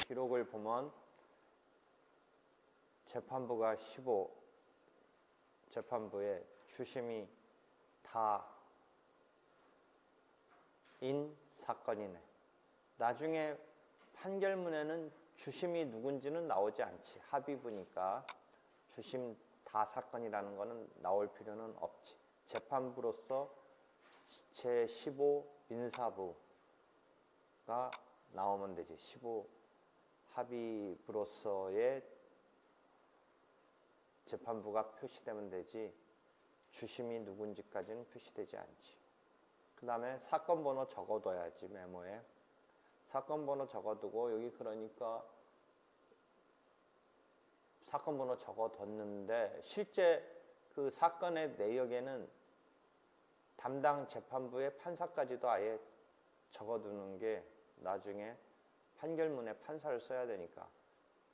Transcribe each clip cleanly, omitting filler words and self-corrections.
기록을 보면 재판부가 15, 재판부의 주심이 다인 사건이네. 나중에 판결문에는 주심이 누군지는 나오지 않지. 합의부니까 주심 다 사건이라는 거는 나올 필요는 없지. 재판부로서 제15 민사부가 나오면 되지. 15 합의부로서의 재판부가 표시되면 되지. 주심이 누군지까지는 표시되지 않지. 그 다음에 사건 번호 적어둬야지. 메모에 사건 번호 적어두고, 여기 그러니까 사건 번호 적어뒀는데 실제 그 사건의 내역에는 담당 재판부의 판사까지도 아예 적어두는 게 나중에 판결문에 판사를 써야 되니까.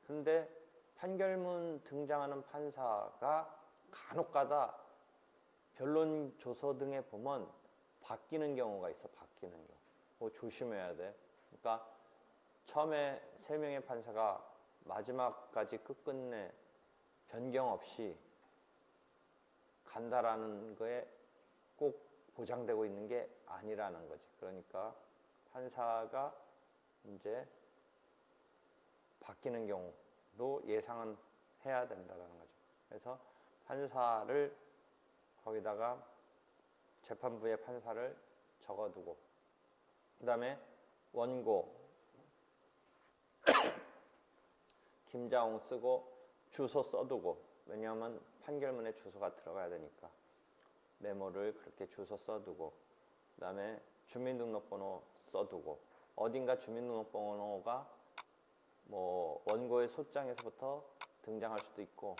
근데 판결문 등장하는 판사가 간혹가다 변론 조서 등에 보면 바뀌는 경우가 있어. 바뀌는 경우. 그거 조심해야 돼. 그러니까 처음에 3명의 판사가 마지막까지 끝끝내 변경 없이 간다라는 거에 꼭 보장되고 있는 게 아니라는 거지. 그러니까 판사가 이제 바뀌는 경우도 예상은 해야 된다는 거죠. 그래서 판사를 거기다가 재판부의 판사를 적어두고, 그 다음에 원고 김자홍 쓰고 주소 써두고, 왜냐하면 판결문에 주소가 들어가야 되니까 메모를 그렇게 주소 써두고, 그 다음에 주민등록번호 써두고, 어딘가 주민등록번호가 뭐 원고의 소장에서부터 등장할 수도 있고,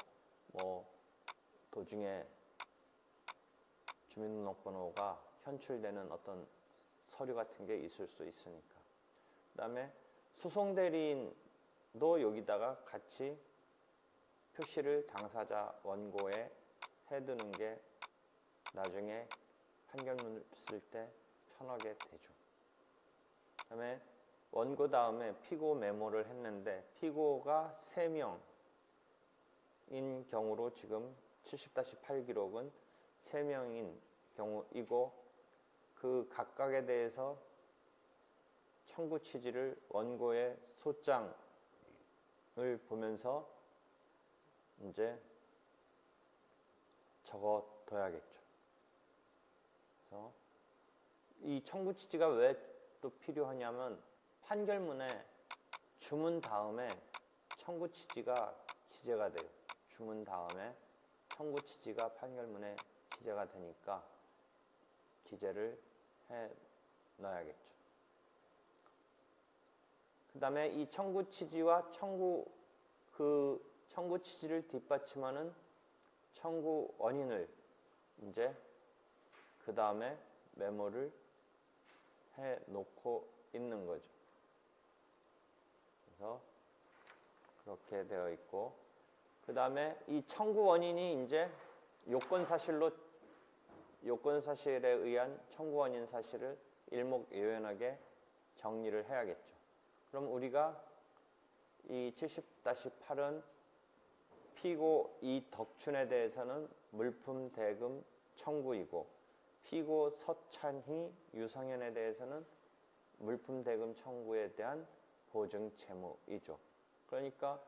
뭐 도중에 주민등록번호가 현출되는 어떤 서류 같은 게 있을 수 있으니까. 그 다음에 소송대리인도 여기다가 같이 표시를 당사자 원고에 해두는 게 나중에 판결문을 쓸 때 편하게 되죠. 그 다음에 원고 다음에 피고 메모를 했는데, 피고가 3명인 경우로 지금 70-8 기록은 3명인 경우이고, 그 각각에 대해서 청구 취지를 원고의 소장을 보면서 이제 적어둬야겠죠. 그래서 이 청구 취지가 왜 또 필요하냐면, 판결문에 주문 다음에 청구 취지가 기재가 돼요. 주문 다음에 청구 취지가 판결문에 기재가 되니까 기재를 해 놔야겠죠. 그 다음에 이 청구 취지와 청구 취지를 뒷받침하는 청구 원인을 이제 그 다음에 메모를 해 놓고 있는 거죠. 그래서 그렇게 되어 있고, 그 다음에 이 청구 원인이 이제 요건사실에 의한 청구 원인 사실을 일목요연하게 정리를 해야겠죠. 그럼 우리가 이 70-8은 피고 이덕춘에 대해서는 물품 대금 청구이고, 피고 서찬희, 유성현에 대해서는 물품 대금 청구에 대한 보증 채무이죠. 그러니까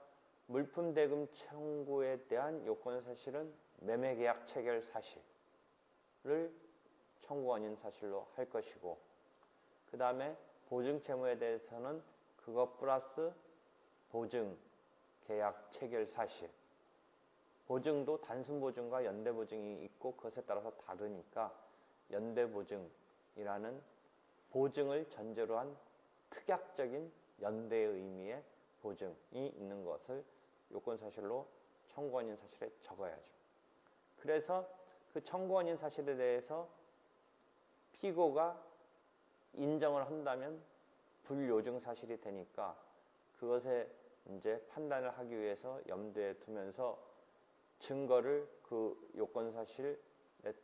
물품 대금 청구에 대한 요건 사실은 매매계약 체결 사실을 청구 원인 사실로 할 것이고, 그 다음에 보증 채무에 대해서는 그것 플러스 보증 계약 체결 사실. 보증도 단순 보증과 연대 보증이 있고 그것에 따라서 다르니까 연대 보증이라는 보증을 전제로 한 특약적인 연대의 의미의 보증이 있는 것을 요건 사실로 청구 원인 사실에 적어야죠. 그래서 그 청구 원인 사실에 대해서 피고가 인정을 한다면 불요증 사실이 되니까 그것에 이제 판단을 하기 위해서 염두에 두면서 증거를 그 요건 사실에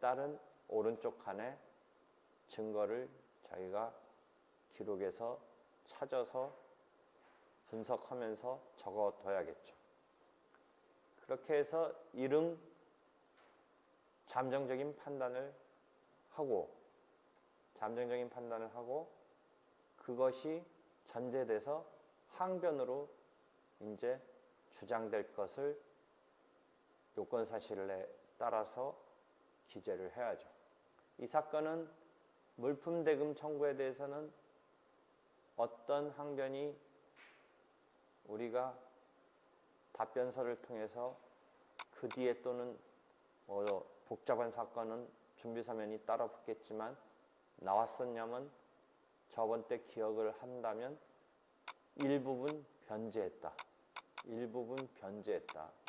따른 오른쪽 칸에 증거를 저희가 기록에서 찾아서 분석하면서 적어둬야겠죠. 그렇게 해서 일응 잠정적인 판단을 하고 그것이 전제돼서 항변으로 이제 주장될 것을 요건 사실에 따라서 기재를 해야죠. 이 사건은 물품 대금 청구에 대해서는 어떤 항변이 우리가 답변서를 통해서 그 뒤에 또는 복잡한 사건은 준비서면이 따라 붙겠지만 나왔었냐면 저번 때 기억을 한다면 일부분 변제했다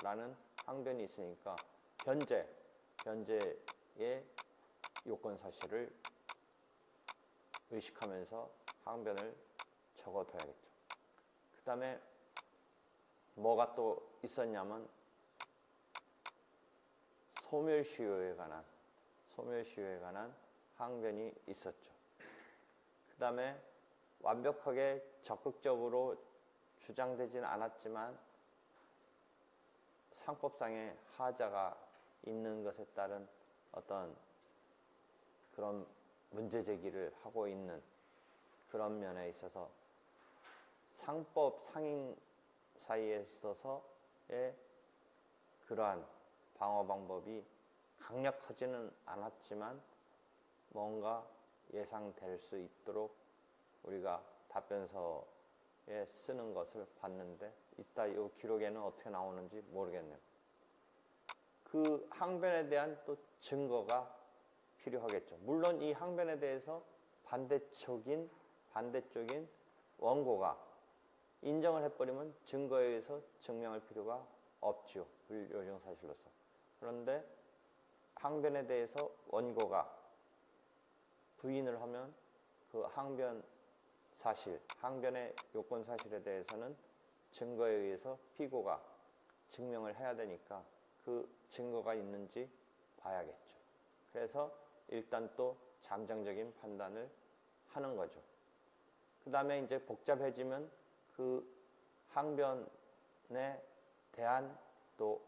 라는 항변이 있으니까 변제의 요건 사실을 의식하면서 항변을 적어둬야겠죠. 그 다음에 뭐가 또 있었냐면 소멸시효에 관한 항변이 있었죠. 그 다음에 완벽하게 적극적으로 주장되지는 않았지만 상법상의 하자가 있는 것에 따른 어떤 그런 문제 제기를 하고 있는 그런 면에 있어서 상법 상인 사이에 있어서의 그러한 방어 방법이 강력하지는 않았지만 뭔가 예상될 수 있도록 우리가 답변서에 쓰는 것을 봤는데 이따 이 기록에는 어떻게 나오는지 모르겠네요. 그 항변에 대한 또 증거가 필요하겠죠. 물론 이 항변에 대해서 반대쪽인 원고가 인정을 해버리면 증거에 의해서 증명할 필요가 없죠. 불요정 사실로서. 그런데 항변에 대해서 원고가 부인을 하면 그 항변의 요건 사실에 대해서는 증거에 의해서 피고가 증명을 해야 되니까 그 증거가 있는지 봐야겠죠. 그래서 일단 또 잠정적인 판단을 하는 거죠. 그 다음에 이제 복잡해지면 그 항변에 대한 또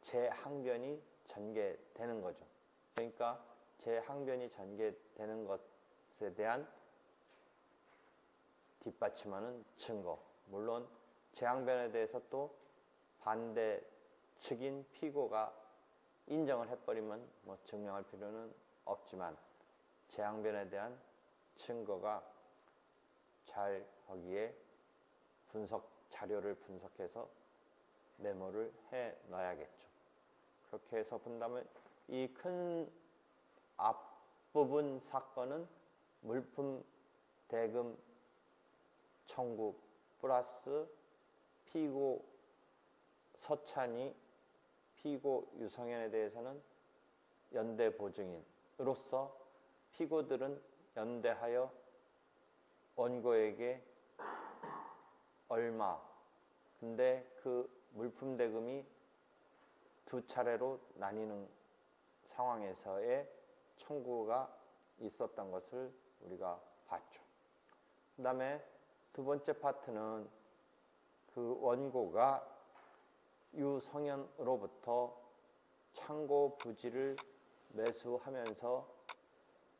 재항변이 전개되는 거죠. 그러니까 재항변이 전개되는 것에 대한 뒷받침하는 증거. 물론 재항변에 대해서 또 반대 측인 피고가 인정을 해버리면 뭐 증명할 필요는 없지만 재항변에 대한 증거가 잘 거기에 자료를 분석해서 메모를 해 놔야겠죠. 그렇게 해서 본다면 이 큰 앞부분 사건은 물품 대금 청구 플러스 피고 서찬이 피고 유성현에 대해서는 연대 보증인으로서 피고들은 연대하여 원고에게 얼마, 근데 그 물품 대금이 두 차례로 나뉘는 상황에서의 청구가 있었던 것을 우리가 봤죠. 그 다음에 두 번째 파트는 그 원고가 유성현으로부터 창고 부지를 매수하면서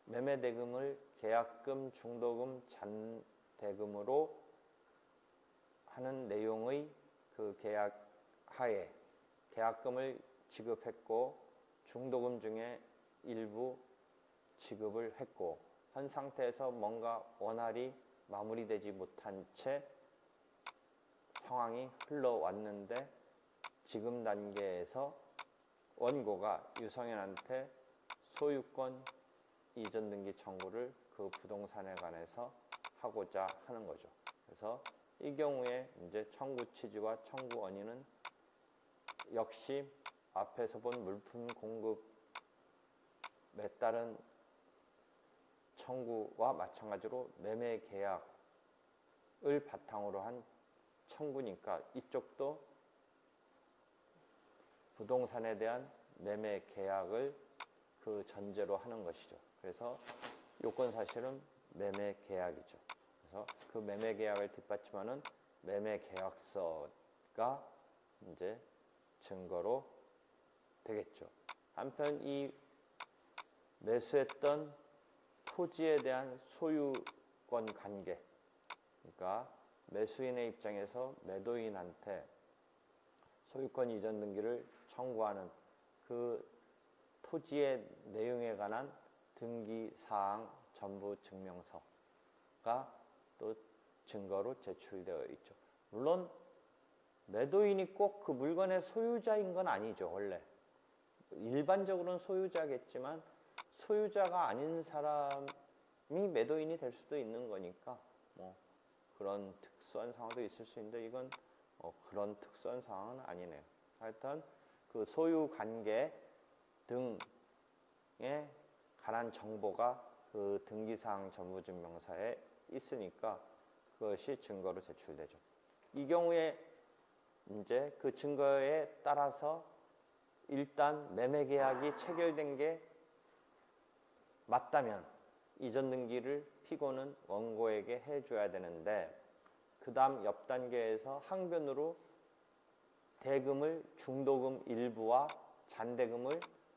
매매대금을 계약금, 중도금, 잔대금으로 하는 내용의 그 계약 하에 계약금을 지급했고 중도금 중에 일부 지급을 했고 한 상태에서 뭔가 원활히 마무리되지 못한 채 상황이 흘러왔는데 지금 단계에서 원고가 유성현한테 소유권 이전 등기 청구를 그 부동산에 관해서 하고자 하는 거죠. 그래서 이 경우에 이제 청구 취지와 청구 원인은 역시 앞에서 본 물품 공급에 따른 청구와 마찬가지로 매매 계약을 바탕으로 한 청구니까 이쪽도 부동산에 대한 매매 계약을 그 전제로 하는 것이죠. 그래서 요건 사실은 매매 계약이죠. 그래서 그 매매 계약을 뒷받침하는 매매 계약서가 이제 증거로 되겠죠. 한편 이 매수했던 토지에 대한 소유권 관계, 그러니까 매수인의 입장에서 매도인한테 소유권 이전 등기를 청구하는 그 토지의 내용에 관한 등기 사항 전부 증명서가 또 증거로 제출되어 있죠. 물론 매도인이 꼭 그 물건의 소유자인 건 아니죠. 원래 일반적으로는 소유자겠지만 소유자가 아닌 사람이 매도인이 될 수도 있는 거니까 뭐 그런 특수한 상황도 있을 수 있는데 이건 그런 특수한 상황은 아니네요. 하여튼 그 소유 관계 등에 관한 정보가 그 등기사항 전부증명서에 있으니까 그것이 증거로 제출되죠. 이 경우에 이제 그 증거에 따라서 일단 매매계약이 체결된 게 맞다면 이전 등기를 피고는 원고에게 해줘야 되는데 그 다음 옆 단계에서 항변으로 대금을 중도금 일부와 잔대금을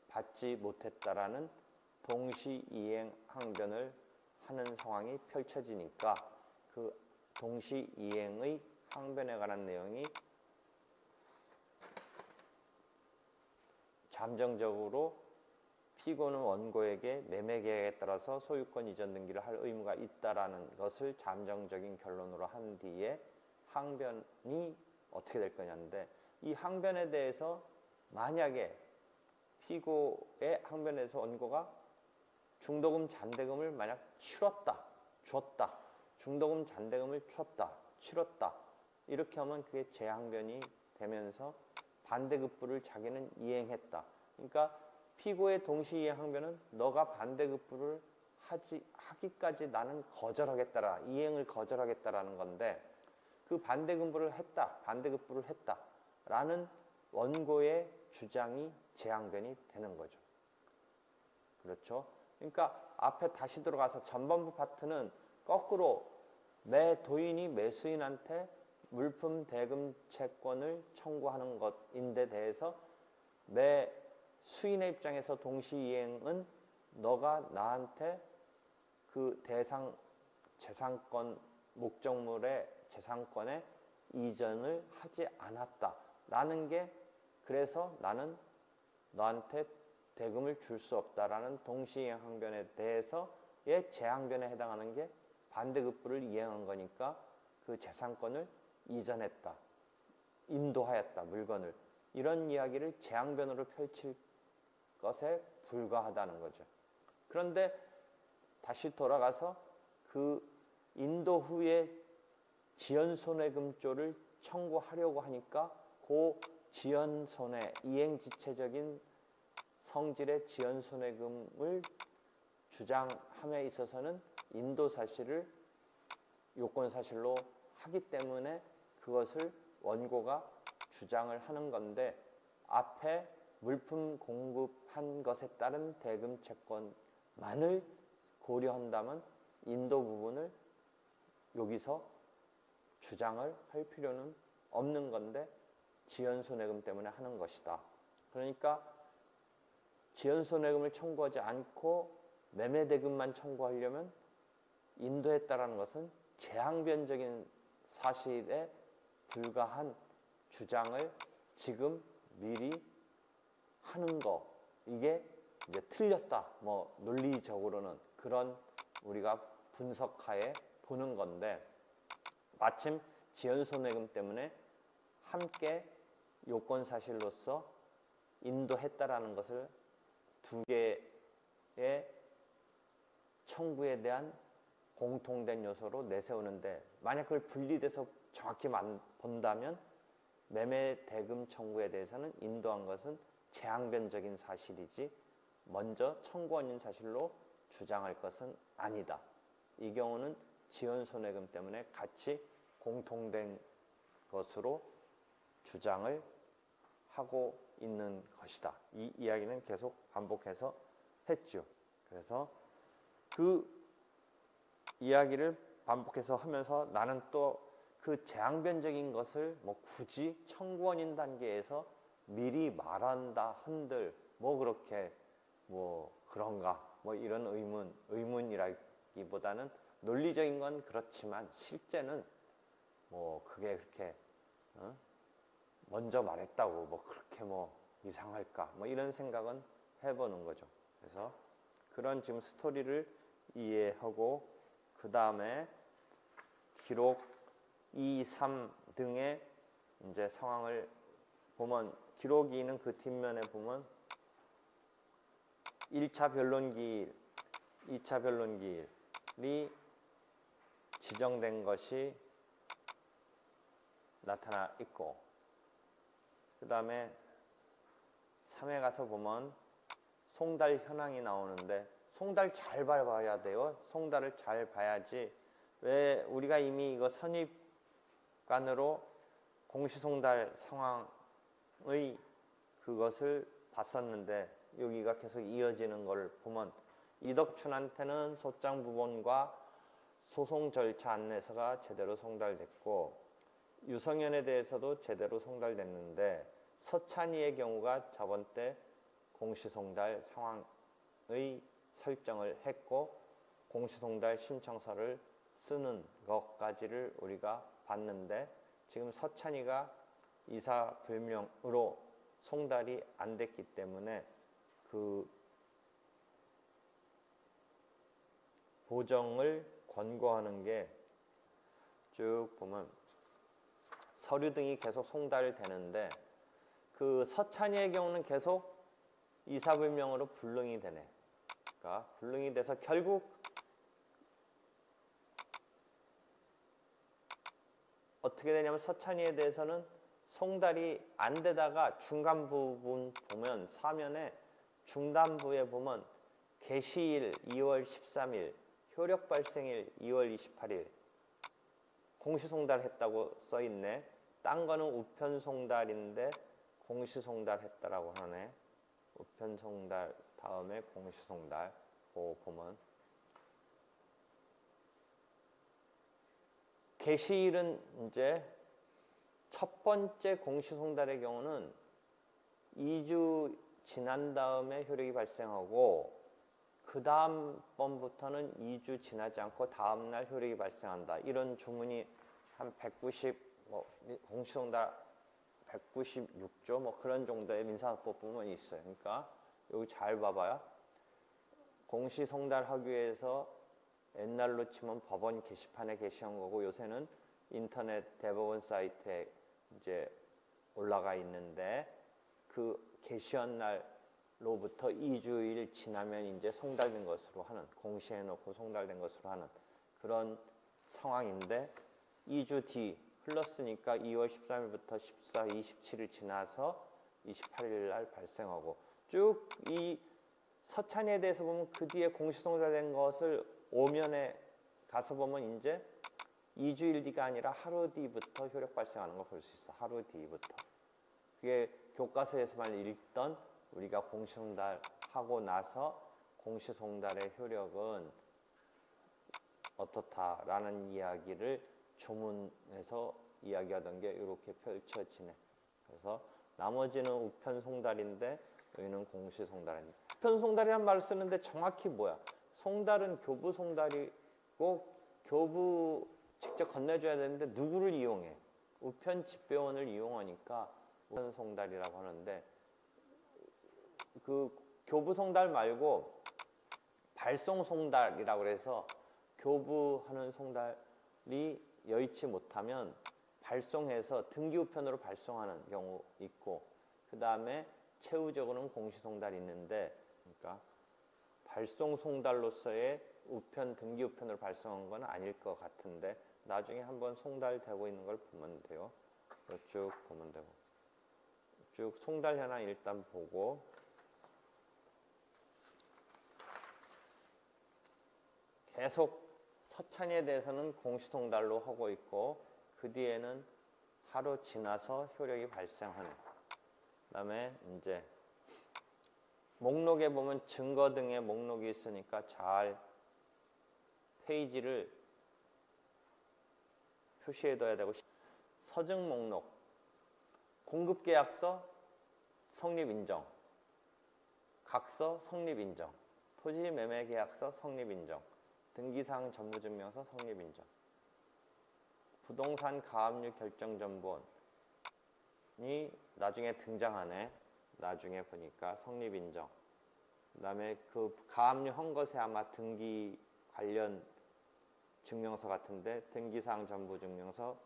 받지 못했다라는 동시이행 항변을 하는 상황이 펼쳐지니까 그 동시이행의 항변에 관한 내용이 잠정적으로 피고는 원고에게 매매계약에 따라서 소유권 이전 등기를 할 의무가 있다라는 것을 잠정적인 결론으로 한 뒤에 항변이 어떻게 될 거냐인데 이 항변에 대해서 만약에 피고의 항변에서 원고가 중도금 잔대금을 만약 줬다, 중도금 잔대금을 치렀다 이렇게 하면 그게 재항변이 되면서 반대급부를 자기는 이행했다. 그러니까 피고의 동시이행 항변은 너가 반대급부를 하기까지 나는 거절하겠다라 이행을 거절하겠다라는 건데 그 반대급부를 했다라는 원고의 주장이 재항변이 되는 거죠. 그렇죠? 그러니까 앞에 다시 들어가서 전반부 파트는 거꾸로 매도인이 매수인한테 물품 대금 채권을 청구하는 것인데 대해서 매수인의 입장에서 동시이행은 너가 나한테 그 대상 재산권 목적물의 재산권의 이전을 하지 않았다라는 게 그래서 나는 너한테 대금을 줄 수 없다라는 동시이행 항변에 대해서의 재항변에 해당하는 게 반대급부를 이행한 거니까 그 재산권을 이전했다, 인도하였다, 물건을 이런 이야기를 재항변으로 펼칠 것에 불과하다는 거죠. 그런데 다시 돌아가서 그 인도 후에 지연손해금조를 청구하려고 하니까 그 지연손해, 이행지체적인 성질의 지연손해금을 주장함에 있어서는 인도사실을 요건사실로 하기 때문에 그것을 원고가 주장을 하는 건데 앞에 물품 공급한 것에 따른 대금 채권만을 고려한다면 인도 부분을 여기서 주장을 할 필요는 없는 건데 지연손해금 때문에 하는 것이다. 그러니까 지연손해금을 청구하지 않고 매매대금만 청구하려면 인도했다라는 것은 재항변적인 사실에 불과한 주장을 지금 미리 하는 거 이게 이제 틀렸다. 뭐 논리적으로는 그런 우리가 분석하에 보는 건데 마침 지연손해금 때문에 함께 요건사실로서 인도했다라는 것을 두 개의 청구에 대한 공통된 요소로 내세우는데 만약 그걸 분리돼서 정확히 본다면 매매 대금 청구에 대해서는 인도한 것은 재항변적인 사실이지 먼저 청구원인 사실로 주장할 것은 아니다. 이 경우는 지연손해금 때문에 같이 공통된 것으로 주장을 하고 있는 것이다. 이 이야기는 계속 반복해서 했죠. 그래서 그 이야기를 반복해서 하면서 나는 또 그 재앙변적인 것을 뭐 굳이 청구원인 단계에서 미리 말한다 한들 뭐 그렇게 뭐 그런가 뭐 이런 의문이라기보다는 논리적인 건 그렇지만 실제는 뭐 그게 그렇게 먼저 말했다고 뭐 그렇게 뭐 이상할까 뭐 이런 생각은 해보는 거죠. 그래서 그런 지금 스토리를 이해하고 그 다음에 기록 2, 3 등의 이제 상황을 보면 기록 2는 그 뒷면에 보면 1차 변론기일, 2차 변론기일이 지정된 것이 나타나 있고 그 다음에 3에 가서 보면 송달 현황이 나오는데 송달 잘 봐야 돼요. 송달을 잘 봐야지. 왜 우리가 이미 이거 선입관으로 공시송달 상황의 그것을 봤었는데 여기가 계속 이어지는 걸 보면 이덕춘한테는 소장부본과 소송 절차 안내서가 제대로 송달됐고 유성현에 대해서도 제대로 송달됐는데 서찬이의 경우가 저번 때 공시송달 상황의 설정을 했고 공시송달 신청서를 쓰는 것까지를 우리가 봤는데 지금 서찬이가 이사불명으로 송달이 안 됐기 때문에 그 보정을 권고하는 게 쭉 보면 서류 등이 계속 송달되는데 그 서찬이의 경우는 계속 이사불명으로 불능이 되네. 그러니까 불능이 돼서 결국 어떻게 되냐면 서찬이에 대해서는 송달이 안 되다가 중간 부분 보면 사면에 중단부에 보면 개시일 2월 13일, 효력 발생일 2월 28일 공시송달했다고 써있네. 딴 거는 우편송달인데 공시송달했다라고 하네. 우편송달 다음에 공시송달 보면 개시일은 이제 첫 번째 공시송달의 경우는 2주 지난 다음에 효력이 발생하고 그 다음 번부터는 2주 지나지 않고 다음 날 효력이 발생한다. 이런 주문이 한 190, 공시송달 196조 뭐 그런 정도의 민사법 부분이 있어요. 그러니까 여기 잘 봐봐요. 공시송달하기 위해서 옛날로 치면 법원 게시판에 게시한 거고 요새는 인터넷 대법원 사이트에 이제 올라가 있는데 그 게시한 날로부터 2주일 지나면 이제 송달된 것으로 하는 공시해 놓고 송달된 것으로 하는 그런 상황인데 2주 뒤 흘렀으니까 2월 13일부터 14, 27일 지나서 28일 날 발생하고 쭉 이 서찬이에 대해서 보면 그 뒤에 공시송달된 것을 오면에 가서 보면 이제 2주일 뒤가 아니라 하루 뒤부터 효력 발생하는 거 볼 수 있어. 하루 뒤부터. 그게 교과서에서만 읽던 우리가 공시송달 하고 나서 공시송달의 효력은 어떻다라는 이야기를 조문에서 이야기하던 게 이렇게 펼쳐지네. 그래서 나머지는 우편송달인데 여기는 공시송달입니다. 우편송달이라는 말을 쓰는데 정확히 뭐야? 송달은 교부송달이고 교부 직접 건네줘야 되는데 누구를 이용해? 우편집배원을 이용하니까 우편송달이라고 하는데 그 교부송달 말고 발송송달이라고 그래서 교부하는 송달이 여의치 못하면 발송해서 등기우편으로 발송하는 경우 있고 그 다음에 최후적으로는 공시송달이 있는데 그러니까 발송송달로서의 우편 등기우편으로 발송한 건 아닐 것 같은데 나중에 한번 송달되고 있는 걸 보면 돼요. 쭉 보면 되고 쭉 송달 현황 일단 보고 계속 서찬이에 대해서는 공시송달로 하고 있고 그 뒤에는 하루 지나서 효력이 발생하는 그 다음에 이제 목록에 보면 증거 등의 목록이 있으니까 잘 페이지를 표시해둬야 되고, 서증 목록, 공급계약서 성립인정, 각서 성립인정, 토지매매계약서 성립인정, 등기사항 전부증명서 성립인정, 부동산 가압류 결정정보원이 나중에 등장하네. 나중에 보니까 성립인정. 그 다음에 그 가압류 한 것에 아마 등기 관련 증명서 같은데 등기사항 전부증명서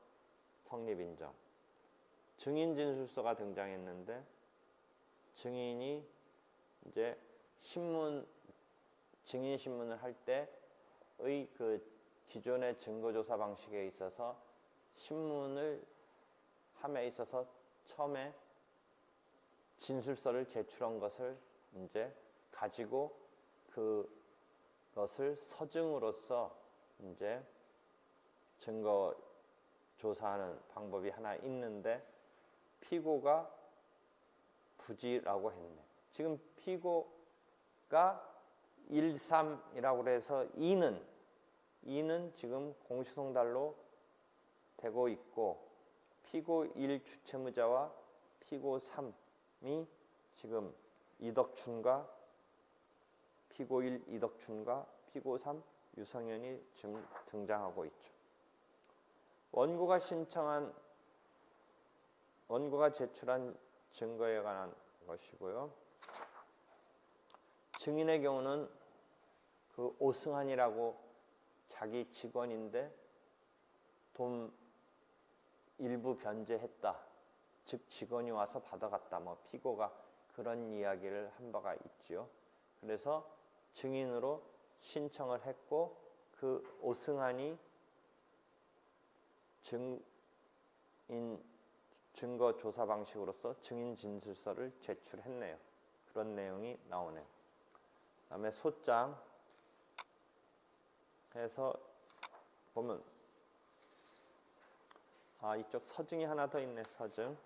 성립인정. 증인진술서가 등장했는데 증인이 이제 증인신문을 할 때의 그 기존의 증거조사 방식에 있어서 신문을 함에 있어서 처음에 진술서를 제출한 것을 이제 가지고 그것을 서증으로서 이제 증거 조사하는 방법이 하나 있는데 피고가 부지라고 했네. 지금 피고가 1, 3이라고 해서 2는 지금 공시송달로 되고 있고 피고 1 주채무자와 피고 3이 지금 이덕춘과 피고 1 이덕춘과 피고 3 유성현이 지금 등장하고 있죠. 원고가 제출한 증거에 관한 것이고요. 증인의 경우는 그 오승환이라고 자기 직원인데 돈 일부 변제했다. 즉 직원이 와서 받아갔다. 뭐 피고가 그런 이야기를 한 바가 있지요. 그래서 증인으로 신청을 했고 그 오승환이 증거 조사 방식으로서 증인 진술서를 제출했네요. 그런 내용이 나오네요. 그다음에 소장 해서 보면 이쪽 서증이 하나 더 있네. 서증.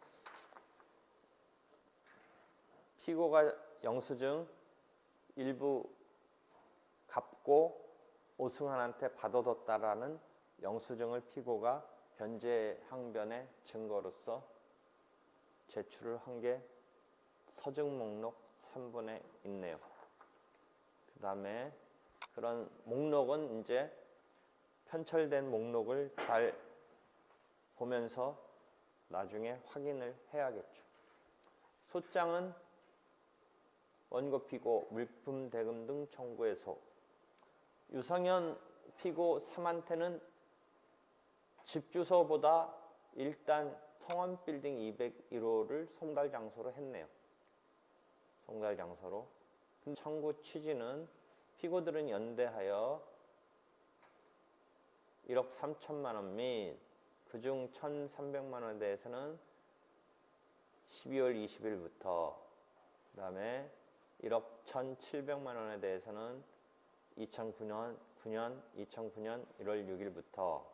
피고가 영수증 일부 갚고 오승환한테 받아뒀다라는 영수증을 피고가 변제 항변의 증거로서 제출을 한 게 서증 목록 3번에 있네요. 그 다음에 그런 목록은 이제 편철된 목록을 잘 보면서 나중에 확인을 해야겠죠. 소장은 원고 피고 물품 대금 등 청구해서 유성현 피고 3한테는 집 주소보다 일단 성원빌딩 201호를 송달 장소로 했네요. 송달 장소로. 청구 취지는 피고들은 연대하여 1억 3천만 원 및 그중 1,300만 원에 대해서는 12월 20일부터 그 다음에 1억 1,700만 원에 대해서는 2009년 1월 6일부터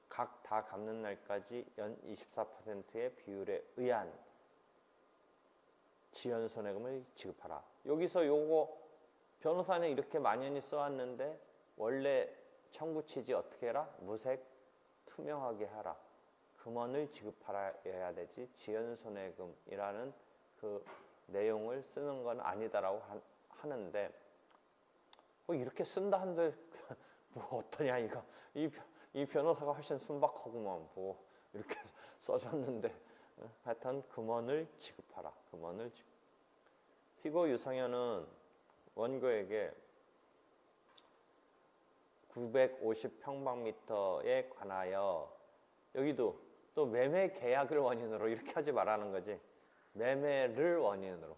각 다 갚는 날까지 연 24%의 비율에 의한 지연 손해금을 지급하라. 여기서 요거 변호사는 이렇게 만연히 써왔는데 원래 청구 취지 어떻게 해라? 무색 투명하게 하라. 금원을 지급하여야 되지 지연 손해금이라는 그 내용을 쓰는 건 아니다라고 하는데 이렇게 쓴다 한들 뭐 어떠냐 이거 이 변호사가 훨씬 순박하구만 뭐 이렇게 써줬는데 하여튼 금원을 지급하라. 금원을 지급. 피고 유성현은 원고에게 950평방미터에 관하여 여기도 또 매매 계약을 원인으로 이렇게 하지 말라는 거지. 매매를 원인으로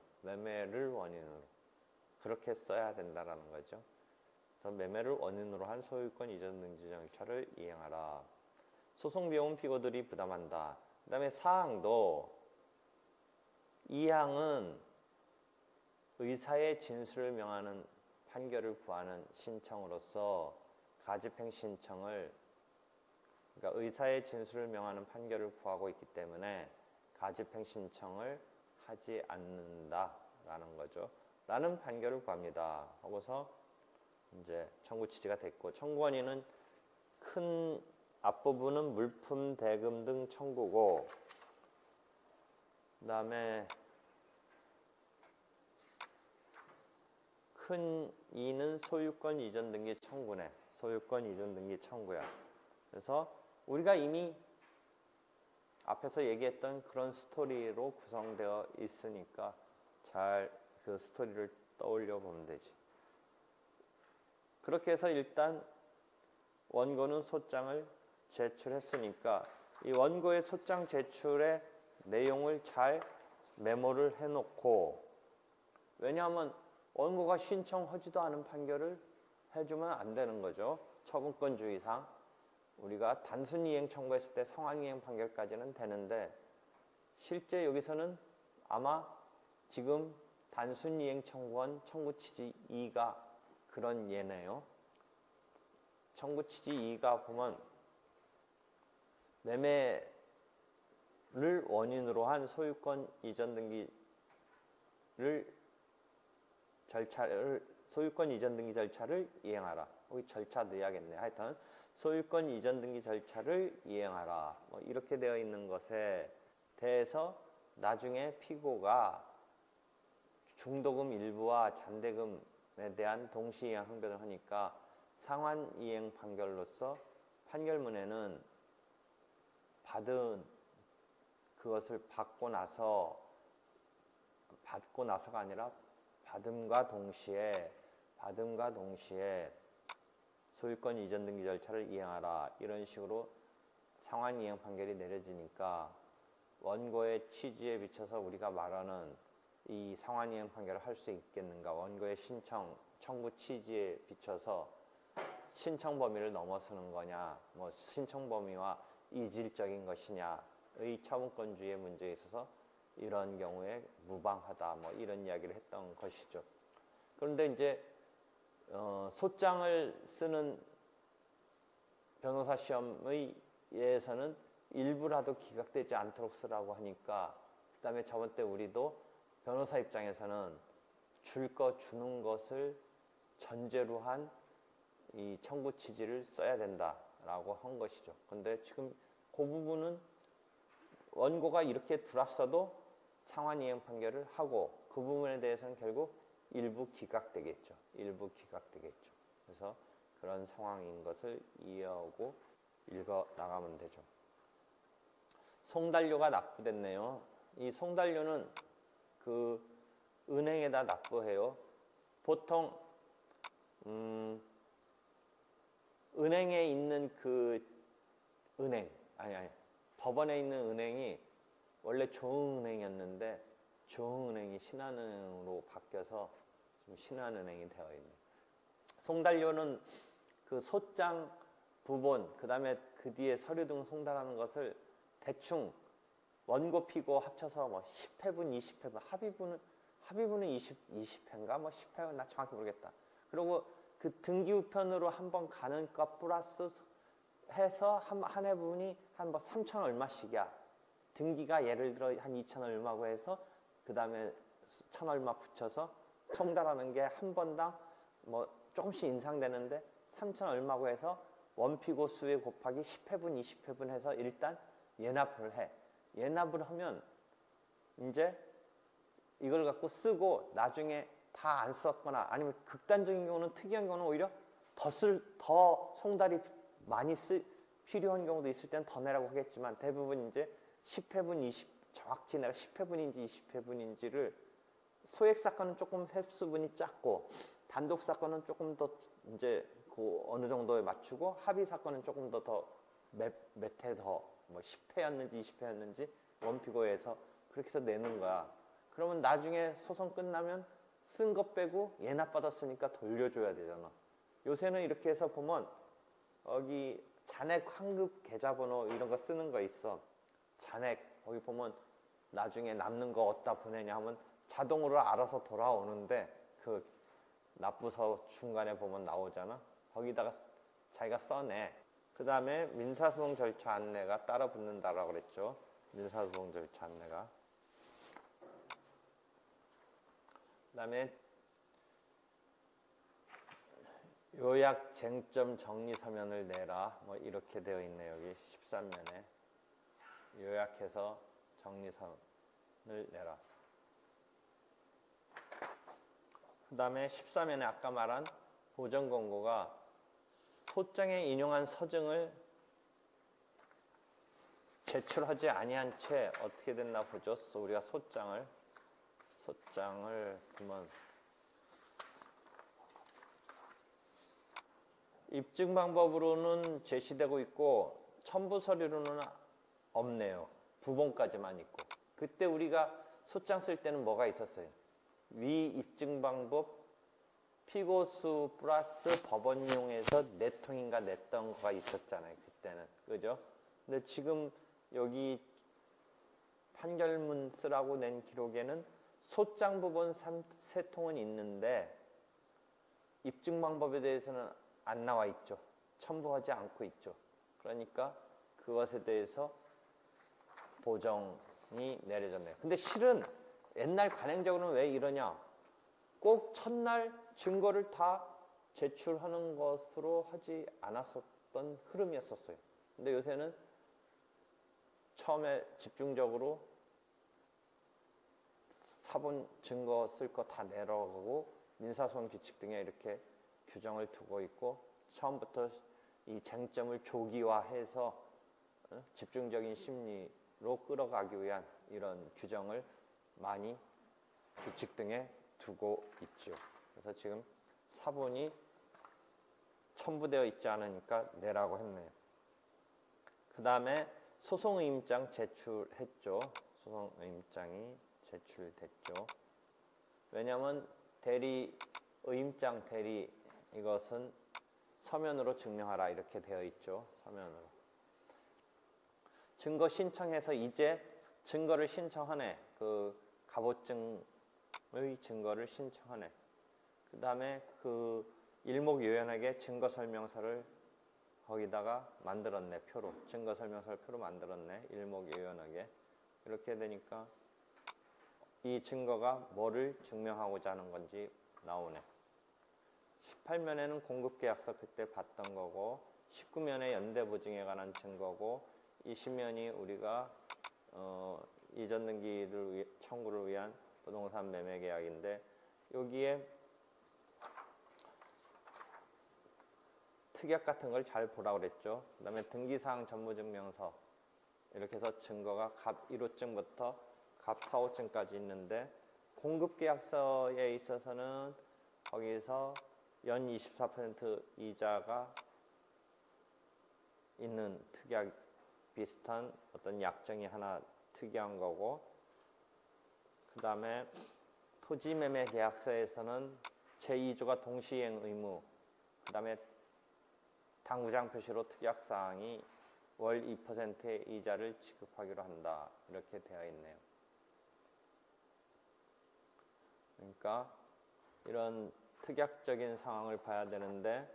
그렇게 써야 된다라는 거죠. 그래서 매매를 원인으로 한 소유권 이전 등지 절차를 이행하라. 소송 비용은 피고들이 부담한다. 그 다음에 사항도 이 항은 의사의 진술을 명하는 판결을 구하는 신청으로서 가집행 신청을 그러니까 의사의 진술을 명하는 판결을 구하고 있기 때문에 가집행 신청을 하지 않는다 라는 거죠. 라는 판결을 구합니다. 하고서 이제 청구 취지가 됐고, 청구권인은 큰 앞부분은 물품, 대금 등 청구고, 그 다음에 큰 이는 소유권 이전 등기 청구네. 소유권 이전 등기 청구야. 그래서 우리가 이미 앞에서 얘기했던 그런 스토리로 구성되어 있으니까 잘 그 스토리를 떠올려 보면 되지. 그렇게 해서 일단 원고는 소장을 제출했으니까 이 원고의 소장 제출의 내용을 잘 메모를 해놓고, 왜냐하면 원고가 신청하지도 않은 판결을 해주면 안 되는 거죠. 처분권주의상 우리가 단순 이행 청구했을 때 상환 이행 판결까지는 되는데, 실제 여기서는 아마 지금 단순 이행 청구한 청구 취지 2가 그런 예네요. 청구 취지 2가 보면 매매를 원인으로 한 소유권 이전 등기를 소유권 이전 등기 절차를 이행하라. 여기 절차 넣어야겠네. 하여튼 소유권 이전 등기 절차를 이행하라. 뭐 이렇게 되어 있는 것에 대해서 나중에 피고가 중도금 일부와 잔대금에 대한 동시이행 항변을 하니까 상환 이행 판결로서 판결문에는 받은 그것을 받고 나서가 아니라 받음과 동시에 소유권 이전 등기 절차를 이행하라, 이런 식으로 상환 이행 판결이 내려지니까 원고의 취지에 비춰서 우리가 말하는 이 상환 이행 판결을 할 수 있겠는가, 원고의 청구 취지에 비춰서 신청 범위를 넘어서는 거냐, 뭐 신청 범위와 이질적인 것이냐의 처분권주의의 문제에 있어서 이런 경우에 무방하다, 뭐 이런 이야기를 했던 것이죠. 그런데 이제 소장을 쓰는 변호사 시험의 예에서는 일부라도 기각되지 않도록 쓰라고 하니까, 그 다음에 저번 때 우리도 변호사 입장에서는 주는 것을 전제로 한 이 청구 취지를 써야 된다라고 한 것이죠. 근데 지금 그 부분은 원고가 이렇게 들었어도 상환 이행 판결을 하고, 그 부분에 대해서는 결국 일부 기각되겠죠. 그래서 그런 상황인 것을 이해하고 읽어 나가면 되죠. 송달료가 납부됐네요. 이 송달료는 그 은행에다 납부해요. 보통 은행에 있는 그 법원에 있는 은행이 원래 조흥은행이었는데 조흥은행이 신한은행으로 바뀌어서 지금 신한은행이 되어 있네. 송달료는 그 소장, 부본, 그 다음에 그 뒤에 서류 등 송달하는 것을 대충 원고 피고 합쳐서 뭐 10회분, 20회분, 합의분은 20회인가 뭐 10회, 나 정확히 모르겠다. 그리고 그 등기 우편으로 한번 가는 것 플러스 해서 한 회분이 한 뭐 3천 얼마씩이야. 등기가 예를 들어 한 2천 얼마고 해서 그 다음에 1,000 얼마 붙여서 송달하는 게 한 번당 뭐 조금씩 인상되는데 3천 얼마고 해서 원피고 수에 곱하기 10회분, 20회분 해서 일단 예납을 해. 예납을 하면 이제 이걸 갖고 쓰고 나중에 다 안 썼거나, 아니면 극단적인 경우는, 특이한 경우는 오히려 더 송달이 많이 필요한 경우도 있을 때는 더 내라고 하겠지만, 대부분 이제 10회분, 정확히 내가 10회분인지 20회분인지를, 소액 사건은 조금 횟수분이 작고 단독 사건은 조금 더 이제 그 어느 정도에 맞추고, 합의 사건은 조금 더 몇 회 더 뭐 10회였는지 20회였는지 원피고에서 그렇게 해서 내는 거야. 그러면 나중에 소송 끝나면 쓴 것 빼고 예납 받았으니까 돌려줘야 되잖아. 요새는 이렇게 해서 보면 여기 잔액 환급 계좌번호 이런 거 쓰는 거 있어. 잔액 거기 보면 나중에 남는 거 어디다 보내냐 하면 자동으로 알아서 돌아오는데, 그 납부서 중간에 보면 나오잖아. 거기다가 자기가 써내. 그 다음에 민사소송 절차 안내가 따라 붙는다라고 그랬죠. 민사소송 절차 안내가. 그다음에 요약 쟁점 정리 서면을 내라. 뭐 이렇게 되어 있네요. 여기 13면에 요약해서 정리 서면을 내라. 그다음에 14면에 아까 말한 보정 권고가 소장에 인용한 서증을 제출하지 아니한 채 어떻게 됐나 보죠. 우리가 소장을 보면 입증 방법으로는 제시되고 있고 첨부 서류로는 없네요. 부본까지만 있고. 그때 우리가 소장 쓸 때는 뭐가 있었어요? 위 입증 방법 피고수 플러스 법원용에서 네 통인가 냈던 거가 있었잖아요. 그때는. 그죠? 근데 지금 여기 판결문 쓰라고 낸 기록에는 소장 부본 3통은 있는데 입증 방법에 대해서는 안 나와 있죠. 첨부하지 않고 있죠. 그러니까 그것에 대해서 보정이 내려졌네요. 근데 실은 옛날 관행적으로는 왜 이러냐? 꼭 첫날 증거를 다 제출하는 것으로 하지 않았었던 흐름이었었어요. 근데 요새는 처음에 집중적으로 사본 증거 쓸 거 다 내려가고 민사소송 규칙 등에 이렇게 규정을 두고 있고 처음부터 이 쟁점을 조기화해서 집중적인 심리로 끌어가기 위한 이런 규정을 많이 규칙 등에 두고 있죠. 그래서 지금 사본이 첨부되어 있지 않으니까 내라고 했네요. 그 다음에 소송의임장 제출했죠. 소송의임장이 제출됐죠. 왜냐하면 의임장 대리 이것은 서면으로 증명하라 이렇게 되어 있죠. 서면으로. 증거 신청해서 이제 증거를 신청하네. 그 갑오증의 증거를 신청하네. 그 다음에 그 일목요연하게 증거설명서를 거기다가 만들었네. 표로. 증거설명서를 표로 만들었네. 일목요연하게. 이렇게 되니까 이 증거가 뭐를 증명하고자 하는 건지 나오네. 18면에는 공급계약서 그때 봤던 거고 19면에 연대보증에 관한 증거고 20면이 우리가 이전 등기를 청구를 위한 부동산 매매 계약인데 여기에 특약 같은 걸 잘 보라고 그랬죠. 그 다음에 등기사항 전무증명서 이렇게 해서 증거가 갑 1호증부터 갑 4호증까지 있는데 공급계약서에 있어서는 거기서 연 24% 이자가 있는 특약 비슷한 어떤 약정이 하나 특이한 거고 그 다음에 토지매매 계약서에서는 제2조가 동시이행 의무 그 다음에 당구장 표시로 특약사항이 월 2%의 이자를 지급하기로 한다 이렇게 되어 있네요. 그러니까 이런 특약적인 상황을 봐야 되는데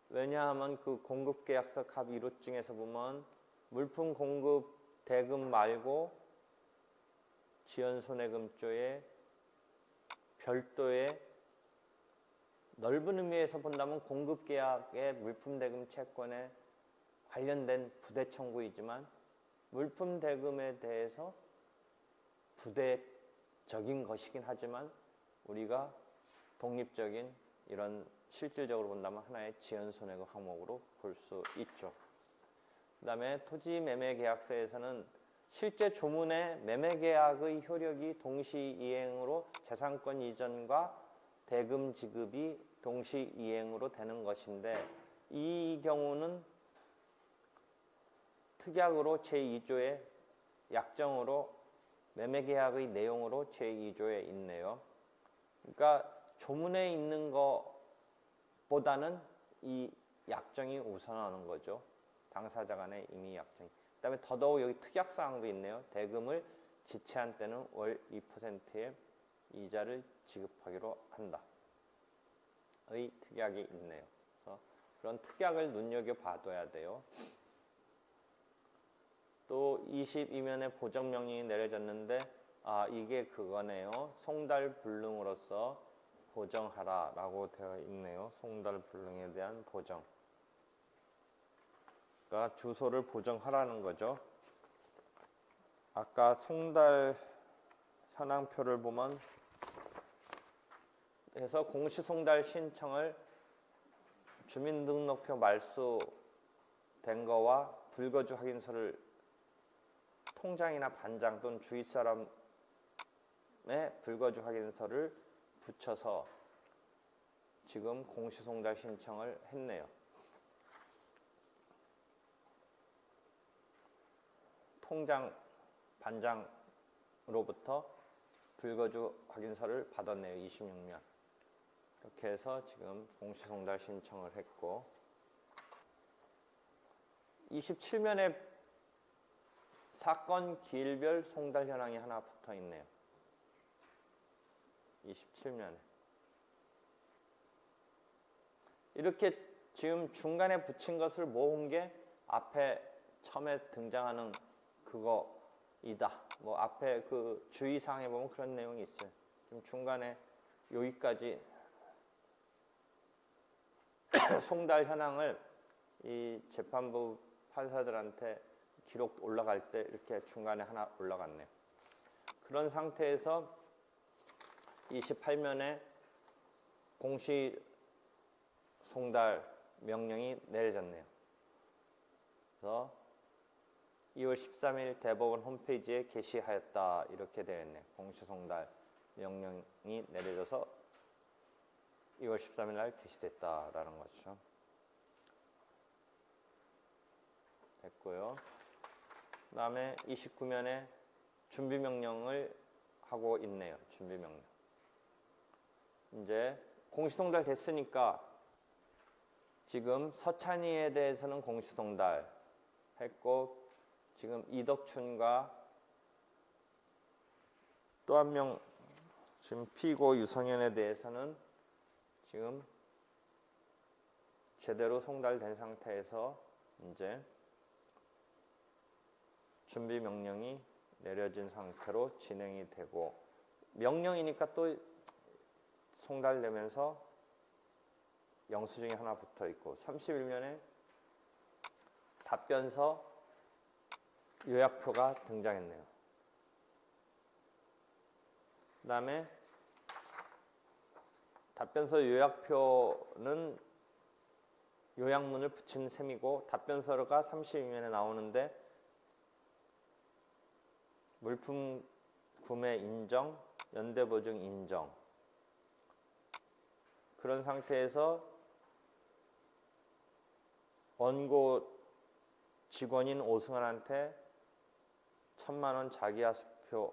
왜냐하면 그 공급계약서 갑 1호증에서 보면 물품 공급 대금 말고 지연손해금조에 별도의 넓은 의미에서 본다면 공급계약의 물품대금 채권에 관련된 부대청구이지만 물품대금에 대해서 부대적인 것이긴 하지만 우리가 독립적인 이런 실질적으로 본다면 하나의 지연손해금 항목으로 볼 수 있죠. 그 다음에 토지매매계약서에서는 실제 조문의 매매계약의 효력이 동시이행으로 재산권 이전과 대금 지급이 동시이행으로 되는 것인데 이 경우는 특약으로 제2조의 약정으로 매매계약의 내용으로 제2조에 있네요. 그러니까 조문에 있는 것보다는 이 약정이 우선하는 거죠. 당사자 간의 이미 약정이. 그 다음에 더더욱 여기 특약사항도 있네요. 대금을 지체한 때는 월 2%의 이자를 지급하기로 한다. 의 특약이 있네요. 그래서 그런 특약을 눈여겨봐둬야 돼요. 또 22면에 보정명령이 내려졌는데 이게 그거네요. 송달불능으로서 보정하라 라고 되어 있네요. 송달불능에 대한 보정. 그러니까 주소를 보정하라는 거죠. 아까 송달 현황표를 보면 해서 공시송달 신청을 주민등록표 말소된 거와 불거주 확인서를 통장이나 반장 또는 주위 사람의 불거주 확인서를 붙여서 지금 공시송달 신청을 했네요. 통장 반장으로부터 불거주 확인서를 받았네요. 26면. 이렇게 해서 지금 공시송달 신청을 했고 27면에 사건 기일별 송달 현황이 하나 붙어 있네요. 27면에. 이렇게 지금 중간에 붙인 것을 모은 게 앞에 처음에 등장하는 그거이다. 뭐 앞에 그 주의사항에 보면 그런 내용이 있어요. 좀 중간에 여기까지 송달 현황을 이 재판부 판사들한테 기록 올라갈 때 이렇게 중간에 하나 올라갔네요. 그런 상태에서 28면에 공시 송달 명령이 내려졌네요. 그래서 2월 13일 대법원 홈페이지에 게시하였다 이렇게 되어 있네요. 공시 송달 명령이 내려져서 2월 13일 날 게시됐다라는 거죠. 됐고요. 그 다음에 29면에 준비명령을 하고 있네요. 준비명령. 이제 공시송달 됐으니까 지금 서찬이에 대해서는 공시송달 했고 지금 이덕춘과 또 한 명 지금 피고 유성현에 대해서는 지금 제대로 송달된 상태에서 이제 준비 명령이 내려진 상태로 진행이 되고 명령이니까 또 송달되면서 영수증이 하나 붙어 있고 31면에 답변서 요약표가 등장했네요. 그 다음에 답변서 요약표는 요약문을 붙인 셈이고 답변서가 32면에 나오는데 물품 구매 인정, 연대보증 인정 그런 상태에서 원고 직원인 오승환한테 1,000만 원 자기하수표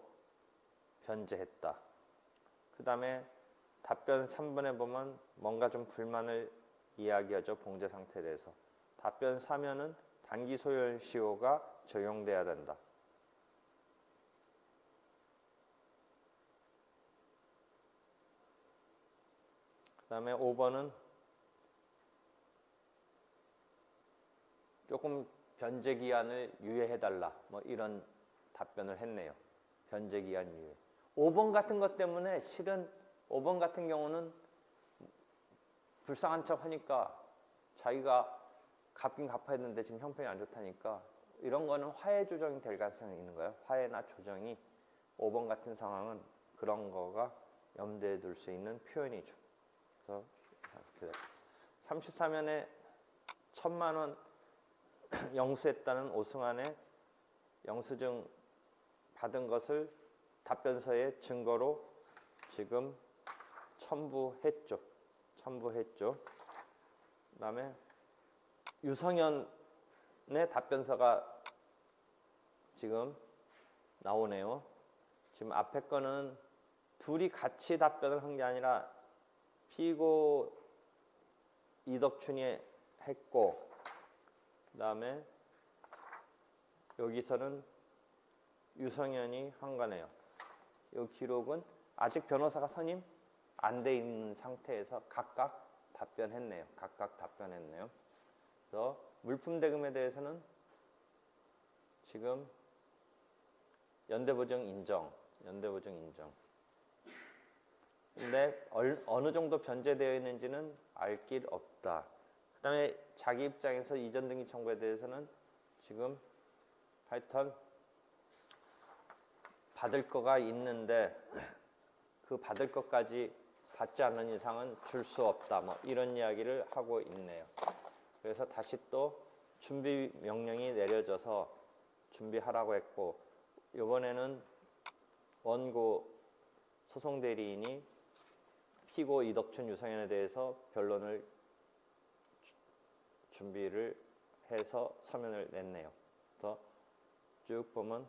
변제했다. 그 다음에 답변 3번에 보면 뭔가 좀 불만을 이야기하죠. 봉제 상태에 대해서. 답변 4면은 단기 소멸시효가 적용돼야 된다. 그 다음에 5번은 조금 변제기한을 유예해달라. 뭐 이런 답변을 했네요. 변제기한 유예. 5번 같은 것 때문에 실은 5번 같은 경우는 불쌍한 척 하니까 자기가 갚긴 갚아야 되는데 지금 형편이 안 좋다니까 이런 거는 화해 조정이 될 가능성이 있는 거예요. 화해나 조정이 5번 같은 상황은 그런 거가 염두에 둘 수 있는 표현이죠. 그래서 34면에 1,000만 원 영수했다는 오승환의 영수증 받은 것을 답변서의 증거로 지금 첨부했죠. 그 다음에 유성현의 답변서가 지금 나오네요. 지금 앞에 거는 둘이 같이 답변을 한 게 아니라 피고 이덕춘이 했고 그 다음에 여기서는 유성현이 한 거네요. 이 기록은 아직 변호사가 선임 안 돼 있는 상태에서 각각 답변했네요. 그래서 물품 대금에 대해서는 지금 연대보증 인정, 연대보증 인정. 근데 어느 정도 변제되어 있는지는 알 길 없다. 그 다음에 자기 입장에서 이전 등기 청구에 대해서는 지금 하여튼 받을 거가 있는데 그 받을 것까지 받지 않는 이상은 줄 수 없다. 뭐 이런 이야기를 하고 있네요. 그래서 다시 또 준비 명령이 내려져서 준비하라고 했고, 이번에는 원고 소송 대리인이 피고 이덕춘 유성현에 대해서 변론을 준비를 해서 서면을 냈네요. 그래서 쭉 보면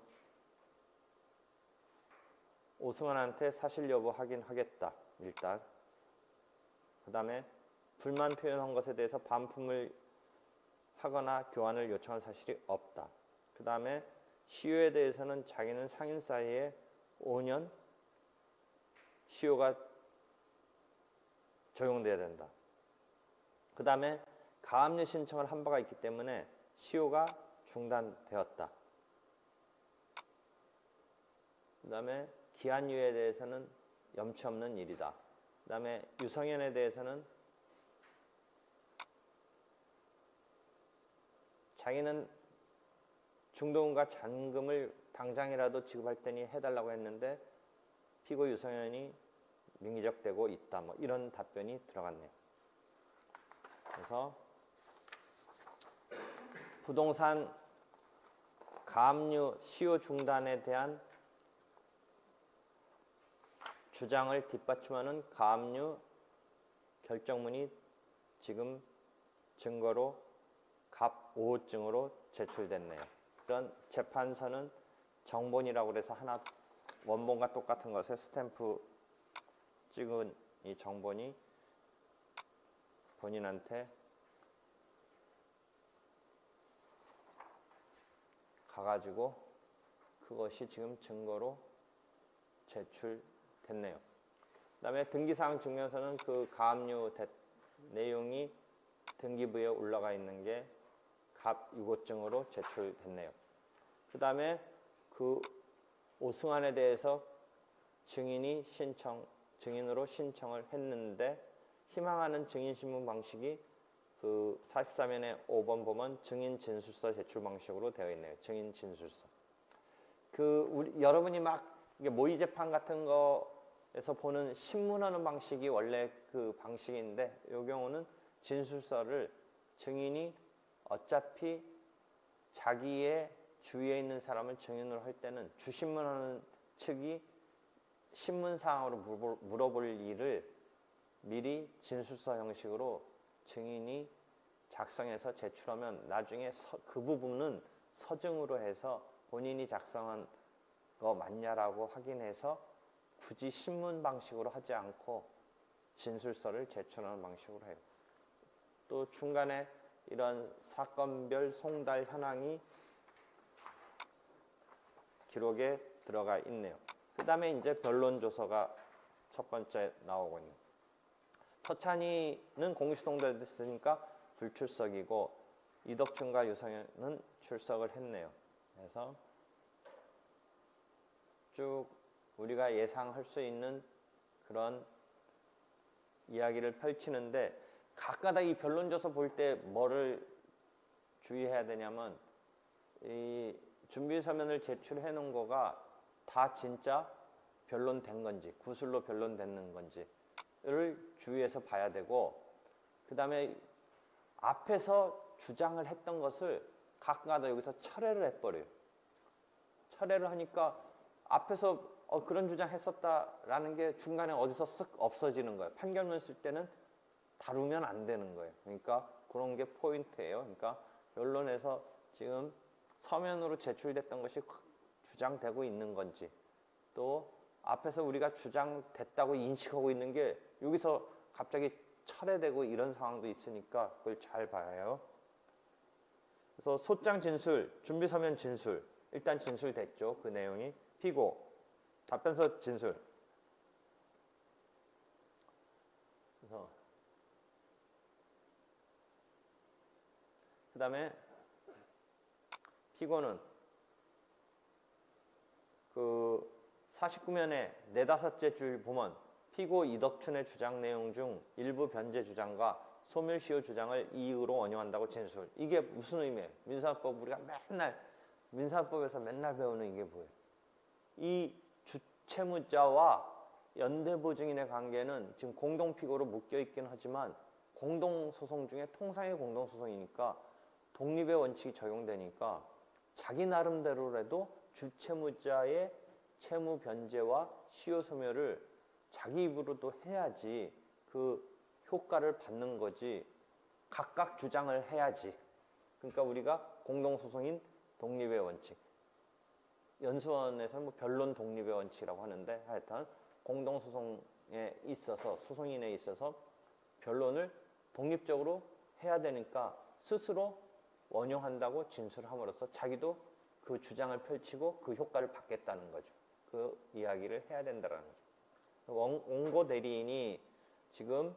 오승환한테 사실 여부 확인하겠다. 일단 그 다음에 불만 표현한 것에 대해서 반품을 하거나 교환을 요청한 사실이 없다. 그 다음에 시효에 대해서는 자기는 상인 사이에 5년 시효가 적용돼야 된다. 그 다음에 가압류 신청을 한 바가 있기 때문에 시효가 중단되었다. 그 다음에 기한유예에 대해서는 염치 없는 일이다. 그 다음에 유성현에 대해서는 자기는 중도금과 잔금을 당장이라도 지급할 테니 해달라고 했는데 피고 유성현이 민기적되고 있다. 뭐 이런 답변이 들어갔네요. 그래서 부동산 가압류 시효 중단에 대한 주장을 뒷받침하는 가압류 결정문이 지금 증거로 갑 5호증으로 제출됐네요. 이런 재판서는 정본이라고 해서 하나 원본과 똑같은 것에 스탬프 찍은 이 정본이 본인한테 가가지고 그것이 지금 증거로 제출됐네요. 그 다음에 등기사항 증명서는 그 가압류 내용이 등기부에 올라가 있는 게 갑 6호증으로 제출됐네요. 그 다음에 그 오승환에 대해서 증인으로 신청을 했는데 희망하는 증인신문 방식이 그 44면에 5번 보면 증인 진술서 제출 방식으로 되어 있네요. 증인 진술서. 여러분이 막 모의 재판 같은 거에서 보는 신문하는 방식이 원래 그 방식인데, 이 경우는 진술서를 증인이 어차피 자기의 주위에 있는 사람을 증인으로 할 때는 주신문하는 측이 신문사항으로 물어볼 일을 미리 진술서 형식으로 증인이 작성해서 제출하면 나중에 그 부분은 서증으로 해서 본인이 작성한 거 맞냐라고 확인해서 굳이 신문 방식으로 하지 않고 진술서를 제출하는 방식으로 해요. 또 중간에 이런 사건별 송달 현황이 기록에 들어가 있네요. 그 다음에 이제 변론조서가 첫 번째 나오고 있는. 서찬이는 공시송달됐으니까 불출석이고 이덕춘과 유성현은 출석을 했네요. 그래서 쭉 우리가 예상할 수 있는 그런 이야기를 펼치는데, 가까다 이 변론조서 볼 때 뭐를 주의해야 되냐면, 이 준비서면을 제출해 놓은 거가 다 진짜 변론된 건지 구술로 변론되는 건지를 주의해서 봐야 되고, 그 다음에 앞에서 주장을 했던 것을 가까다 여기서 철회를 해버려요. 철회를 하니까 앞에서 그런 주장했었다라는 게 중간에 어디서 쓱 없어지는 거예요. 판결문 쓸 때는 다루면 안 되는 거예요. 그러니까 그런 게 포인트예요. 그러니까 변론에서 지금 서면으로 제출됐던 것이 주장되고 있는 건지, 또 앞에서 우리가 주장됐다고 인식하고 있는 게 여기서 갑자기 철회되고 이런 상황도 있으니까 그걸 잘 봐야 해요. 그래서 소장 진술, 준비서면 진술, 일단 진술됐죠. 그 내용이. 피고, 답변서 진술. 그래서 그 다음에 피고는 그 49면에 네다섯째 줄 보면 피고 이덕춘의 주장 내용 중 일부 변제 주장과 소멸시효 주장을 이의로 원용한다고 진술. 이게 무슨 의미예요? 민사법 우리가 맨날 민사법에서 맨날 배우는 이게 뭐예요? 이 주채무자와 연대보증인의 관계는 지금 공동피고로 묶여있긴 하지만 공동소송 중에 통상의 공동소송이니까 독립의 원칙이 적용되니까 자기 나름대로라도 주채무자의 채무 변제와 시효 소멸을 자기 입으로도 해야지 그 효과를 받는 거지 각각 주장을 해야지. 그러니까 우리가 공동소송인 독립의 원칙, 연수원에서는 뭐 변론 독립의 원칙이라고 하는데 하여튼 공동소송에 있어서 소송인에 있어서 변론을 독립적으로 해야 되니까 스스로 원용한다고 진술함으로써 자기도 그 주장을 펼치고 그 효과를 받겠다는 거죠. 그 이야기를 해야 된다는 거죠. 원고 대리인이 지금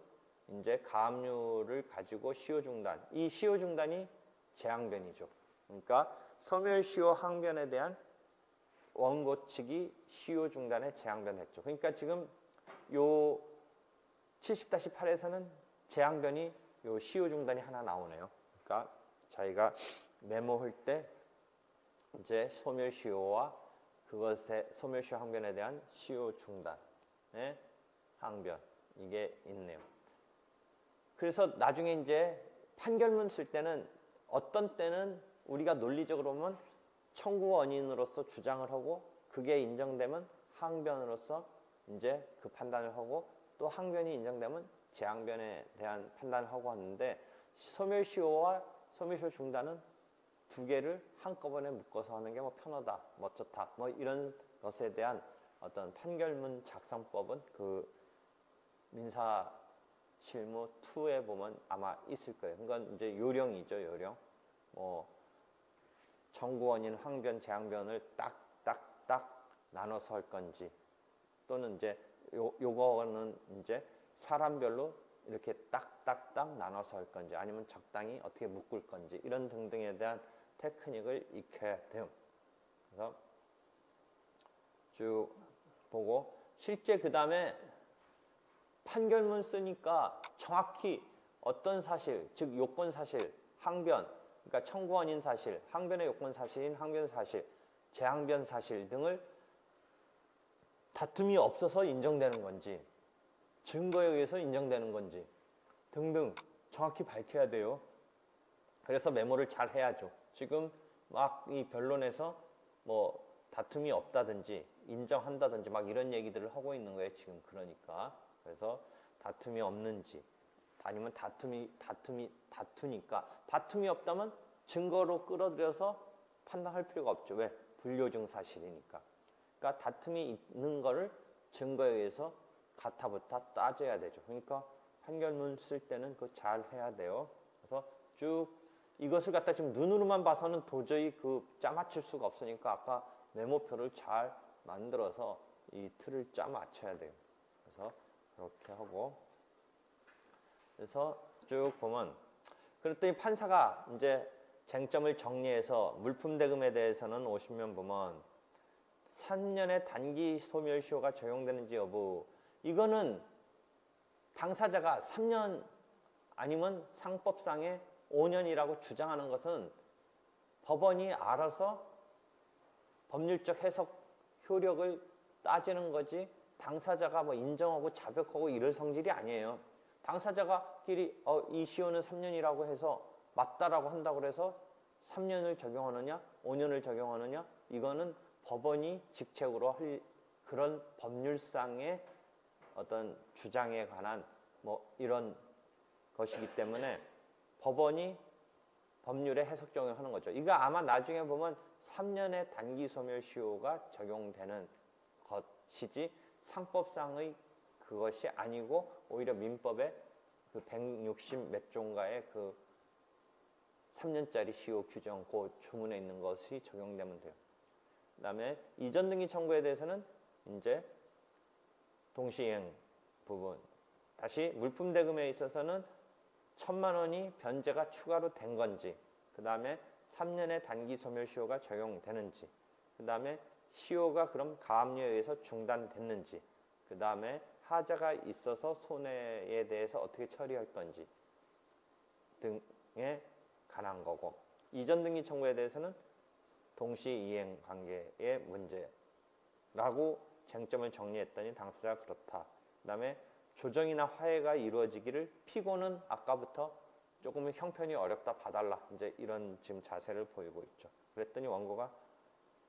이제 가압류를 가지고 시효 중단, 이 시효 중단이 재항변이죠. 그러니까 소멸시효 항변에 대한 원고 측이 시효 중단에 재항변했죠. 그러니까 지금 요 70-8에서는 재항변이 요 시효 중단이 하나 나오네요. 그러니까 자기가 메모할 때 이제 소멸시효와 그것의 소멸시효 항변에 대한 시효 중단의 항변 이게 있네요. 그래서 나중에 이제 판결문 쓸 때는 어떤 때는 우리가 논리적으로 보면 청구 원인으로서 주장을 하고 그게 인정되면 항변으로서 이제 그 판단을 하고 또 항변이 인정되면 재항변에 대한 판단을 하고 하는데 소멸시효와 소멸시효 중단은 두 개를 한꺼번에 묶어서 하는 게 뭐 편하다, 뭐 좋다, 뭐 이런 것에 대한 어떤 판결문 작성법은 그 민사 실무 2에 보면 아마 있을 거예요. 그건 이제 요령이죠, 요령. 뭐 청구 원인, 항변, 재항변을 딱 나눠서 할 건지 또는 이제 요거는 이제 사람별로 이렇게 딱 나눠서 할 건지 아니면 적당히 어떻게 묶을 건지 이런 등등에 대한 테크닉을 익혀야 돼요. 그래서 쭉 보고 실제 그 다음에 판결문 쓰니까 정확히 어떤 사실, 즉 요건 사실, 항변, 그러니까 청구 원인 사실, 항변의 요건 사실인 항변 사실, 재항변 사실 등을 다툼이 없어서 인정되는 건지 증거에 의해서 인정되는 건지 등등 정확히 밝혀야 돼요. 그래서 메모를 잘 해야죠. 지금 막 이 변론에서 뭐 다툼이 없다든지 인정한다든지 막 이런 얘기들을 하고 있는 거예요. 지금 그러니까. 그래서 다툼이 없는지 아니면 다투니까 다툼이 없다면 증거로 끌어들여서 판단할 필요가 없죠. 왜? 불요증 사실이니까. 그러니까 다툼이 있는 거를 증거에 의해서 가타부타 따져야 되죠. 그러니까 판결문 쓸 때는 그거 잘 해야 돼요. 그래서 쭉 이것을 갖다 지금 눈으로만 봐서는 도저히 그 짜맞출 수가 없으니까 아까 메모표를 잘 만들어서 이 틀을 짜맞춰야 돼요. 그래서 그렇게 하고 그래서 쭉 보면 그랬더니 판사가 이제 쟁점을 정리해서 물품 대금에 대해서는 50면 보면 3년의 단기 소멸시효가 적용되는지 여부 이거는 당사자가 3년 아니면 상법상의 5년이라고 주장하는 것은 법원이 알아서 법률적 해석 효력을 따지는 거지 당사자가 뭐 인정하고 자백하고 이럴 성질이 아니에요. 당사자가끼리 이 시효는 3년이라고 해서 맞다라고 한다고 해서 3년을 적용하느냐 5년을 적용하느냐 이거는 법원이 직책으로 할 그런 법률상의 어떤 주장에 관한 뭐 이런 것이기 때문에 법원이 법률의 해석 적용을 하는 거죠. 이거 아마 나중에 보면 3년의 단기 소멸시효가 적용되는 것이지 상법상의 그것이 아니고 오히려 민법의 그 160 몇 종가의 그 3년짜리 시효 규정 그 조문에 있는 것이 적용되면 돼요. 그 다음에 이전 등기 청구에 대해서는 이제 동시행 부분 다시 물품 대금에 있어서는 1,000만 원이 변제가 추가로 된 건지 그 다음에 3년의 단기 소멸시효가 적용되는지 그 다음에 시효가 그럼 가압류에 의해서 중단됐는지, 그 다음에 하자가 있어서 손해에 대해서 어떻게 처리할 건지 등에 관한 거고, 이전 등기 청구에 대해서는 동시 이행 관계의 문제라고 쟁점을 정리했더니 당사자가 그렇다. 그 다음에 조정이나 화해가 이루어지기를 피고는 아까부터 조금 형편이 어렵다 봐달라, 이제 이런 지금 자세를 보이고 있죠. 그랬더니 원고가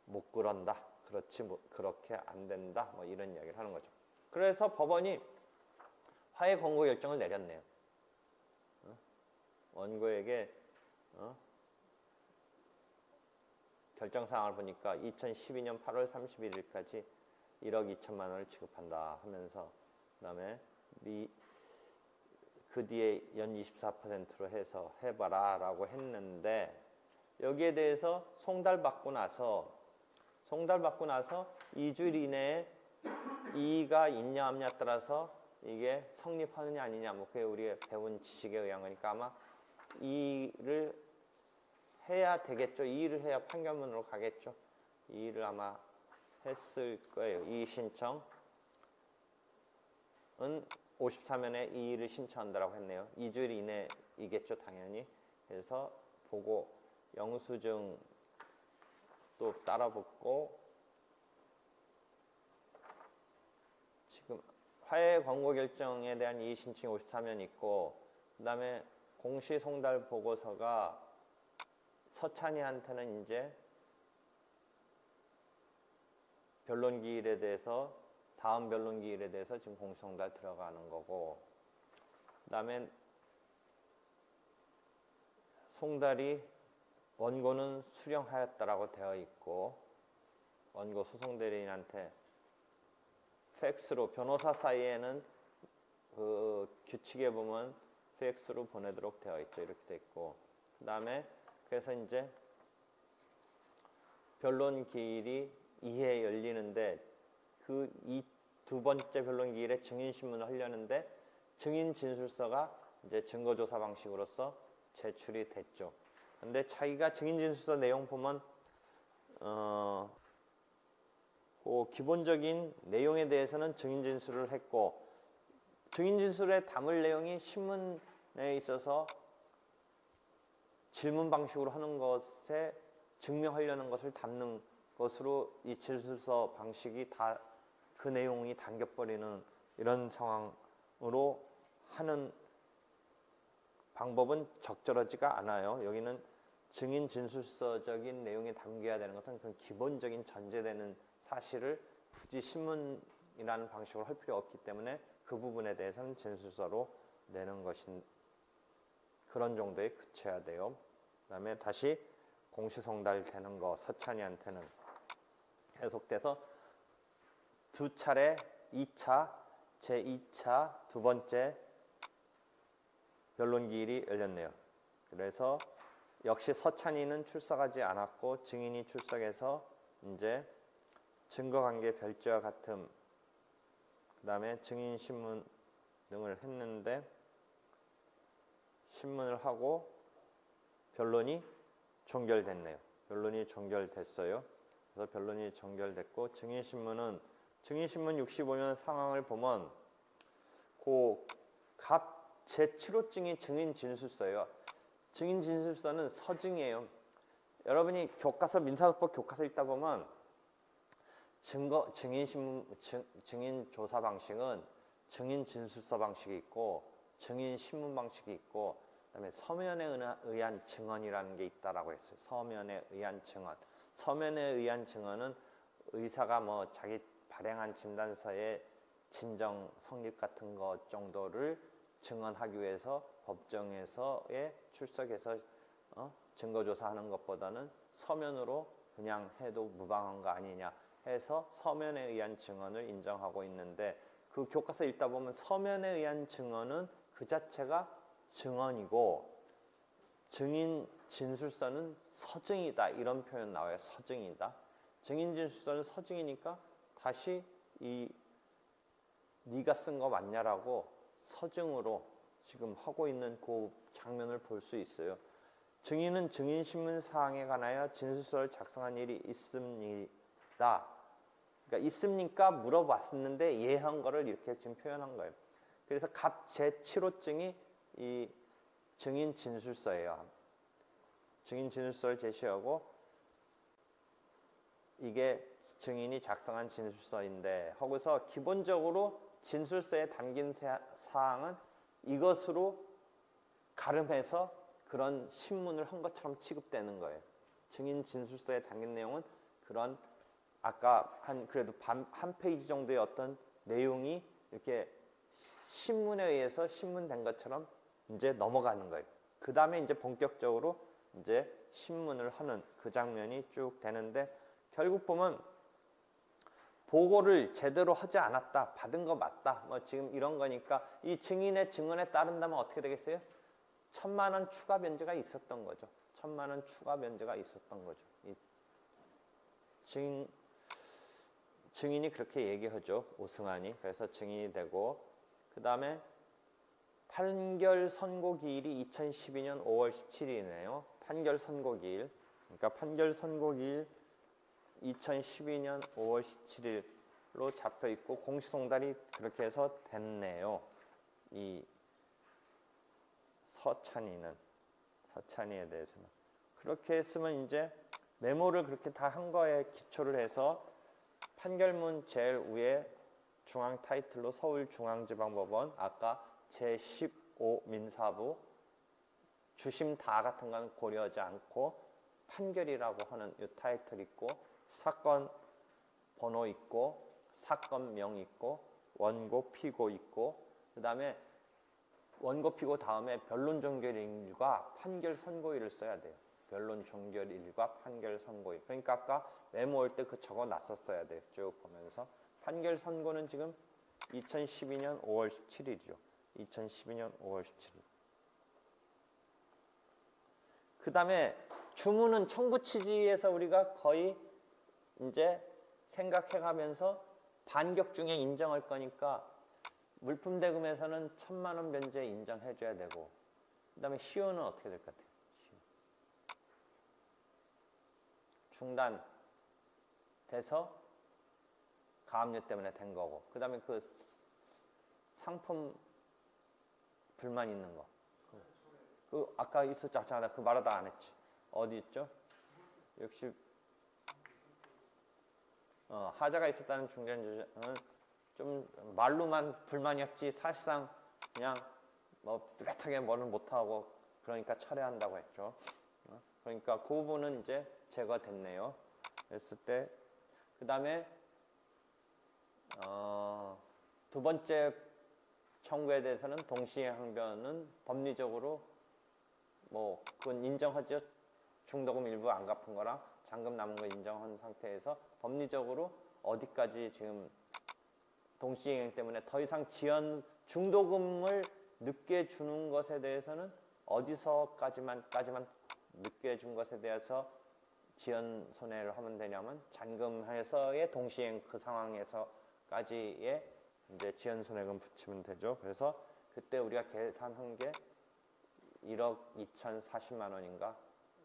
못 그런다, 그렇지, 뭐 그렇게 안 된다, 뭐 이런 이야기를 하는 거죠. 그래서 법원이 화해 권고 결정을 내렸네요. 원고에게 결정 사항을 보니까 2012년 8월 31일까지 1억 2천만 원을 지급한다 하면서, 그다음에 그 뒤에 연 24%로 해서 해봐라 라고 했는데, 여기에 대해서 송달받고 나서 2주일 이내에 이의가 있냐 없냐에 따라서 이게 성립하느냐 아니냐, 뭐 그게 우리가 배운 지식에 의한 거니까 아마 이의를 해야 되겠죠. 이의를 해야 판결문으로 가겠죠. 이의를 아마 했을 거예요. 이의 신청은 54면에 이의를 신청한다라고 했네요. 2주일 이내이겠죠, 당연히. 그래서 보고 영수증 또 따라 붙고, 지금 화해 권고 결정에 대한 이의 신청이 54면 있고, 그 다음에 공시송달 보고서가 서찬이한테는 이제 변론기일에 대해서, 다음 변론기일에 대해서 지금 공시송달 들어가는 거고, 그 다음에 송달이 원고는 수령하였다라고 되어 있고, 원고 소송대리인한테 팩스로, 변호사 사이에는 그 규칙에 보면 팩스로 보내도록 되어 있죠. 이렇게 돼 있고, 그 다음에 그래서 이제 변론 기일이 2회 열리는데, 그 두 번째 변론 기일에 증인 신문을 하려는데 증인 진술서가 이제 증거조사 방식으로서 제출이 됐죠. 근데 자기가 증인 진술서 내용 보면 그 기본적인 내용에 대해서는 증인 진술을 했고, 증인 진술에 담을 내용이 신문에 있어서 질문 방식으로 하는 것에 증명하려는 것을 담는 것으로 이 진술서 방식이 다 그 내용이 담겨버리는 이런 상황으로 하는 방법은 적절하지가 않아요. 여기는 증인 진술서적인 내용이 담겨야 되는 것은 그 기본적인 전제되는 사실을 굳이 신문이라는 방식으로 할 필요 없기 때문에 그 부분에 대해서는 진술서로 내는 것인, 그런 정도에 그쳐야 돼요. 그 다음에 다시 공시송달 되는 거, 서찬이한테는 계속돼서 두 차례 2차, 제2차 두 번째 변론기일이 열렸네요. 그래서 역시 서찬이는 출석하지 않았고, 증인이 출석해서 이제 증거관계 별지와 같음, 그 다음에 증인 신문 등을 했는데, 신문을 하고 변론이 종결됐네요. 변론이 종결됐어요. 그래서 변론이 종결됐고, 증인 신문 65년 상황을 보면 각 제7호증이 증인 진술서예요. 증인 진술서는 서증이에요. 여러분이 교과서, 민사소법 교과서 읽다 보면 증인 조사 방식은 증인 진술서 방식이 있고, 증인 신문 방식이 있고, 그다음에 서면에 의한 증언이라는 게 있다라고 했어요. 서면에 의한 증언. 서면에 의한 증언은 의사가 뭐 자기 발행한 진단서의 진정 성립 같은 것 정도를 증언하기 위해서 법정에서의 출석해서 증거조사하는 것보다는 서면으로 그냥 해도 무방한 거 아니냐 해서 서면에 의한 증언을 인정하고 있는데, 그 교과서 읽다 보면 서면에 의한 증언은 그 자체가 증언이고, 증인 진술서는 서증이다, 이런 표현 나와요. 서증이다. 증인 진술서는 서증이니까 다시 네가 쓴 거 맞냐라고 서증으로 지금 하고 있는 그 장면을 볼 수 있어요. 증인은 증인신문 사항에 관하여 진술서를 작성한 일이 있습니다 그러니까 있습니까? 물어봤었는데 예한 거를 이렇게 지금 표현한 거예요. 그래서 갑 제7호증이 이 증인 진술서예요. 증인 진술서를 제시하고 이게 증인이 작성한 진술서인데 거기서 기본적으로 진술서에 담긴 사항은 이것으로 가름해서 그런 신문을 한 것처럼 취급되는 거예요. 증인 진술서에 담긴 내용은 그런 아까 그래도 한 페이지 정도의 어떤 내용이 이렇게 신문에 의해서 신문된 것처럼 이제 넘어가는 거예요. 그 다음에 이제 본격적으로 이제 신문을 하는 그 장면이 쭉 되는데 결국 보면 보고를 제대로 하지 않았다, 받은 거 맞다, 뭐 지금 이런 거니까 이 증인의 증언에 따른다면 어떻게 되겠어요? 1,000만 원 추가 변제가 있었던 거죠. 1,000만 원 추가 변제가 있었던 거죠. 이 증인이 그렇게 얘기하죠. 오승환이. 그래서 증인이 되고 그 다음에 판결 선고 기일이 2012년 5월 17일이네요. 판결 선고 기일. 그러니까 판결 선고 기일 2012년 5월 17일로 잡혀 있고 공시송달이 그렇게 해서 됐네요. 이 서찬이에 대해서는 그렇게 했으면 이제 메모를 그렇게 다 한 거에 기초를 해서 판결문 제일 위에 중앙 타이틀로 서울중앙지방법원 아까 제15 민사부 주심 다 같은 건 고려하지 않고 판결이라고 하는 이 타이틀 있고 사건 번호 있고 사건명 있고 원고 피고 있고 그 다음에 원고 피고 다음에 변론 종결일과 판결 선고일을 써야 돼요. 변론 종결일과 판결 선고일. 그러니까 아까 메모할 때 그 적어 놨었어야 돼요. 쭉 보면서 판결 선고는 지금 2012년 5월 17일이죠. 2012년 5월 17일. 그 다음에 주문은 청구 취지에서 우리가 거의 이제 생각해가면서 반격 중에 인정할 거니까 물품 대금에서는 1,000만 원 변제 인정해줘야 되고 그 다음에 시효는 어떻게 될 것 같아요? 중단돼서 가압류 때문에 된 거고 그 다음에 그 상품 불만 있는 거 그 아까 있었잖아. 그 말하다 안 했지. 어디 있죠? 역시 하자가 있었다는 중간주장은 좀 말로만 불만이었지 사실상 그냥 뭐 뚜렷하게 뭐를 못하고 그러니까 철회한다고 했죠. 그러니까 그 부분은 이제 제거됐네요. 그랬을 때 그 다음에 두 번째 청구에 대해서는 동시행변은 법리적으로 뭐 그건 인정하죠. 중도금 일부 안 갚은 거랑 잔금 남은 거 인정한 상태에서 법리적으로 어디까지 지금 동시행행 때문에 더 이상 중도금을 늦게 주는 것에 대해서는 어디서까지만 늦게 준 것에 대해서 지연 손해를 하면 되냐면 잔금해서의 동시행 그 상황에서까지의 이제 지연 손해금 붙이면 되죠. 그래서 그때 우리가 계산한 게 1억 2,040만 원인가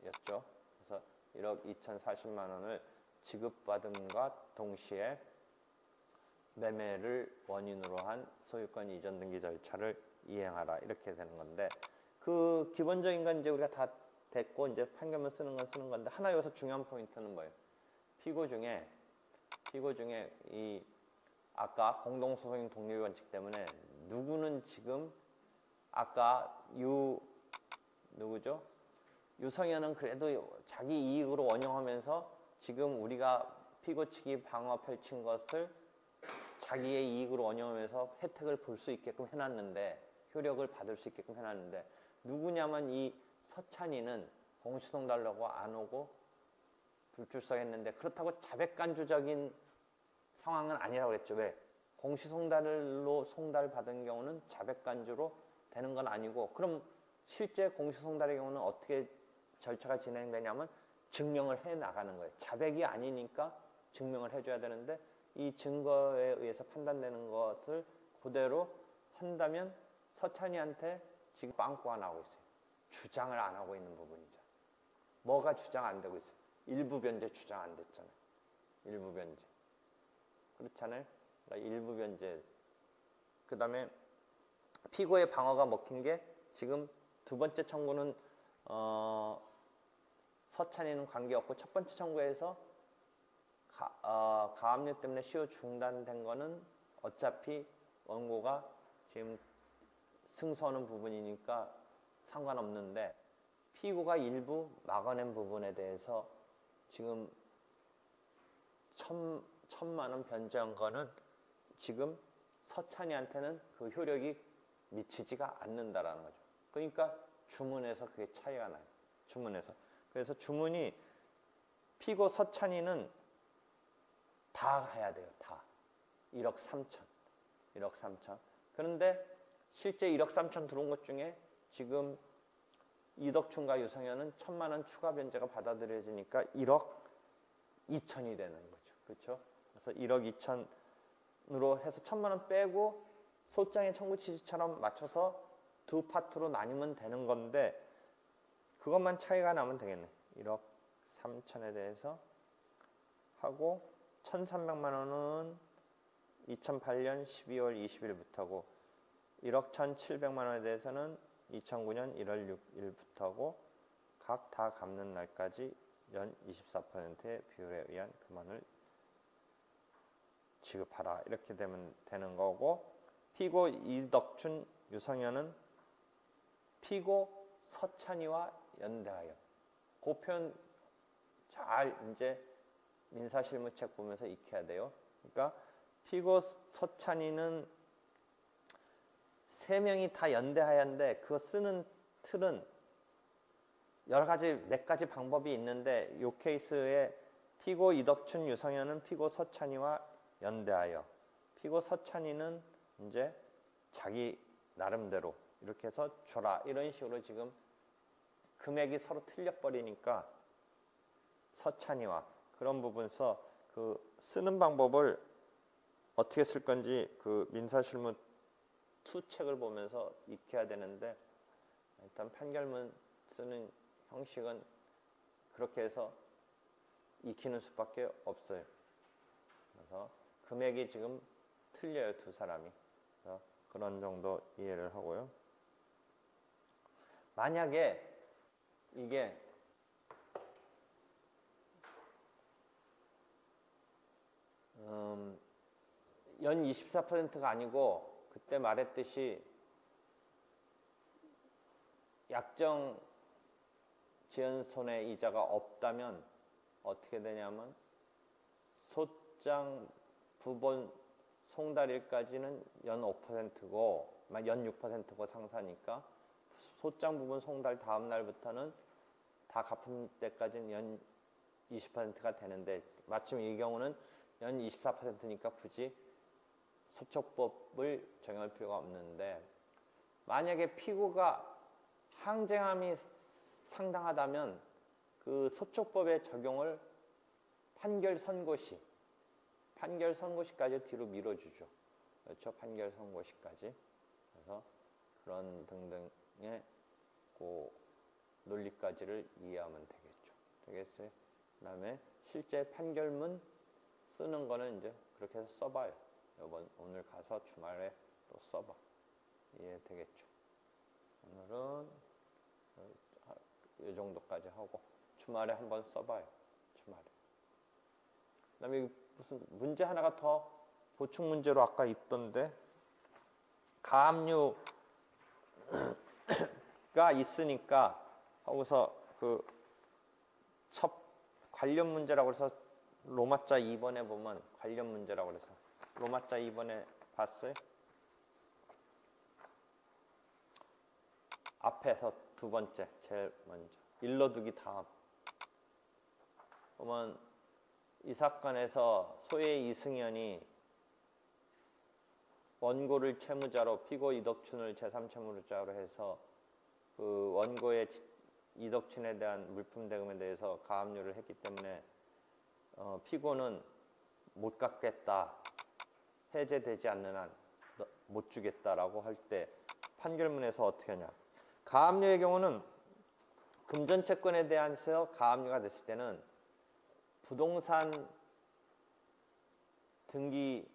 였죠. 그래서 1억 2,040만 원을 지급받음과 동시에 매매를 원인으로 한 소유권 이전 등기 절차를 이행하라 이렇게 되는 건데 그 기본적인 건 이제 우리가 다 됐고 이제 판결문 쓰는 건 쓰는 건데 하나 여기서 중요한 포인트는 뭐예요? 피고 중에 이 아까 공동소송인 독립 원칙 때문에 누구는 지금 아까 누구죠? 유성현은 그래도 자기 이익으로 원용하면서 지금 우리가 피고 측이 방어 펼친 것을 자기의 이익으로 원용하면서 혜택을 볼 수 있게끔 해놨는데 효력을 받을 수 있게끔 해놨는데 누구냐면 이 서찬이는 공시송 달라고 안 오고 불출석했는데 그렇다고 자백간주적인 상황은 아니라고 그랬죠. 왜? 공시송달로 송달받은 경우는 자백간주로 되는 건 아니고 그럼 실제 공시송달의 경우는 어떻게 절차가 진행되냐면 증명을 해 나가는 거예요. 자백이 아니니까 증명을 해줘야 되는데 이 증거에 의해서 판단되는 것을 그대로 한다면 서찬이한테 지금 빵꾸가 나오고 있어요. 주장을 안 하고 있는 부분이죠. 뭐가 주장 안 되고 있어요? 일부 변제 주장 안 됐잖아요. 일부 변제. 그렇잖아요. 그러니까 일부 변제. 그 다음에 피고의 방어가 먹힌 게 지금 두 번째 청구는 서찬이는 관계없고 첫 번째 청구에서 가압류 때문에 시효 중단된 거는 어차피 원고가 지금 승소하는 부분이니까 상관없는데 피고가 일부 막아낸 부분에 대해서 지금 1,000만 원 변제한 거는 지금 서찬이한테는 그 효력이 미치지가 않는다라는 거죠. 그러니까 주문에서 그게 차이가 나요. 주문에서. 그래서 주문이 피고 서찬이는 다 해야 돼요. 다. 1억 3천. 1억 3천. 그런데 실제 1억 3천 들어온 것 중에 지금 이덕춘과 유성현은 1,000만 원 추가 변제가 받아들여지니까 1억 2천이 되는 거죠. 그렇죠? 그래서 1억 2천으로 해서 1,000만 원 빼고 소장의 청구 취지처럼 맞춰서 두 파트로 나뉘면 되는 건데 그것만 차이가 나면 되겠네. 1억 3천에 대해서 하고 1,300만 원은 2008년 12월 20일부터고 1억 1,700만 원에 대해서는 2009년 1월 6일부터고 각 다 갚는 날까지 연 24%의 비율에 의한 금원을 지급하라. 이렇게 되면 되는 거고 피고 이덕춘, 유성현은 피고 서찬이와 연대하여. 그 표현 잘 이제 민사실무책 보면서 익혀야 돼요. 그러니까 피고 서찬이는 세 명이 다 연대하였는데 그거 쓰는 틀은 여러 가지 몇 가지 방법이 있는데 이 케이스에 피고 이덕춘, 유성현은 피고 서찬이와 연대하여. 피고 서찬이는 이제 자기 나름대로 이렇게 해서 줘라. 이런 식으로 지금 금액이 서로 틀려버리니까 서찬이와 그런 부분에서 그 쓰는 방법을 어떻게 쓸 건지 그 민사실무 투책을 보면서 익혀야 되는데 일단 판결문 쓰는 형식은 그렇게 해서 익히는 수밖에 없어요. 그래서 금액이 지금 틀려요. 두 사람이. 그래서 그런 정도 이해를 하고요. 만약에 이게 연 24%가 아니고 그때 말했듯이 약정 지연손해 이자가 없다면 어떻게 되냐면 소장 부본 송달일까지는 연 5%고 연 6%고 상사니까 소장 부분 송달 다음 날부터는 다 갚은 때까지는 연 20%가 되는데 마침 이 경우는 연 24%니까 굳이 소촉법을 적용할 필요가 없는데 만약에 피고가 항쟁함이 상당하다면 그 소촉법의 적용을 판결 선고시까지 뒤로 밀어주죠. 그렇죠? 판결 선고시까지. 그래서 그런 등등의 그 논리까지를 이해하면 되겠죠. 되겠어요? 그 다음에 실제 판결문 쓰는 거는 이제 그렇게 해서 써봐요. 오늘 가서 주말에 또 써봐. 이해되겠죠? 오늘은 이 정도까지 하고 주말에 한번 써봐요. 주말에. 그 다음에 무슨 문제 하나가 더 보충 문제로 아까 있던데 가압류가 있으니까 하고서 그 첫 관련 문제라고 해서 로마자 2번에 보면 관련 문제라고 그래서 로마자 2번에 봤어요? 앞에서 두 번째 제일 먼저 일러두기 다음 보면 이 사건에서 소의 이승현이 원고를 채무자로 피고 이덕춘을 제3채무자로 해서 그 원고의 이덕춘에 대한 물품 대금에 대해서 가압류를 했기 때문에 피고는 못 갚겠다. 해제되지 않는 한 못 주겠다라고 할 때 판결문에서 어떻게 하냐. 가압류의 경우는 금전채권에 대해서 가압류가 됐을 때는 부동산 등기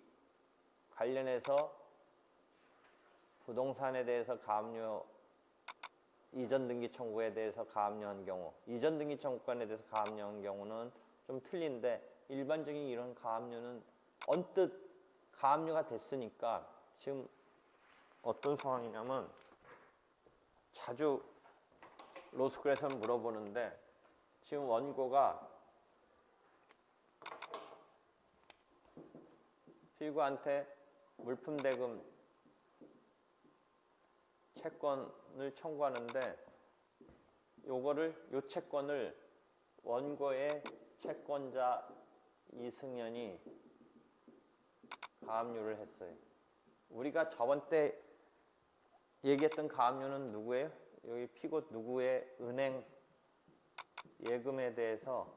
관련해서 부동산에 대해서 가압류, 이전 등기 청구에 대해서 가압류한 경우, 이전 등기 청구권에 대해서 가압류한 경우는 좀 틀린데, 일반적인 이런 가압류는 언뜻 가압류가 됐으니까 지금 어떤 상황이냐면, 자주 로스쿨에서 물어보는데, 지금 원고가 피고한테 물품 대금 채권을 청구하는데, 요 채권을 원고의 채권자 이승연이 가압류를 했어요. 우리가 저번 때 얘기했던 가압류는 누구예요? 여기 피고 누구의 은행 예금에 대해서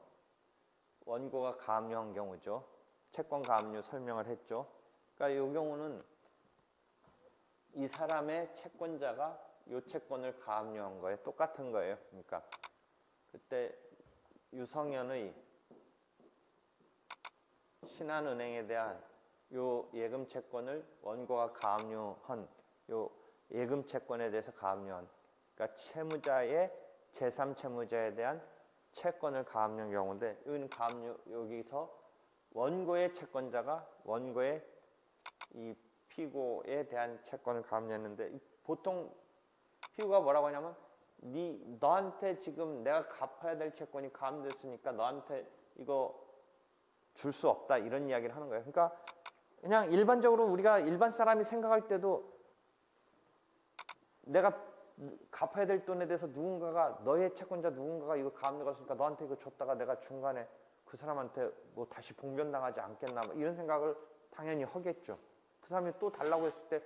원고가 가압류한 경우죠. 채권 가압류 설명을 했죠. 그러니까 이 경우는 이 사람의 채권자가 이 채권을 가압류한 거예요. 똑같은 거예요. 그러니까 그때 유성현의 신한은행에 대한 요 예금 채권을 원고가 가압류한 요 예금 채권에 대해서 가압류한, 그러니까 채무자의 제3채무자에 대한 채권을 가압류한 경우인데, 여기는 가압류, 여기서 원고의 채권자가 원고의 이 피고에 대한 채권을 가압류했는데, 보통 피고가 뭐라고 하냐면, 너한테 지금 내가 갚아야 될 채권이 가압류됐으니까 너한테 이거 줄 수 없다, 이런 이야기를 하는 거예요. 그러니까 그냥 일반적으로 우리가 일반 사람이 생각할 때도 내가 갚아야 될 돈에 대해서 누군가가, 너의 채권자 누군가가 이거 가압류가 있으니까 너한테 이거 줬다가 내가 중간에 그 사람한테 뭐 다시 봉변당하지 않겠나, 뭐 이런 생각을 당연히 하겠죠. 그 사람이 또 달라고 했을 때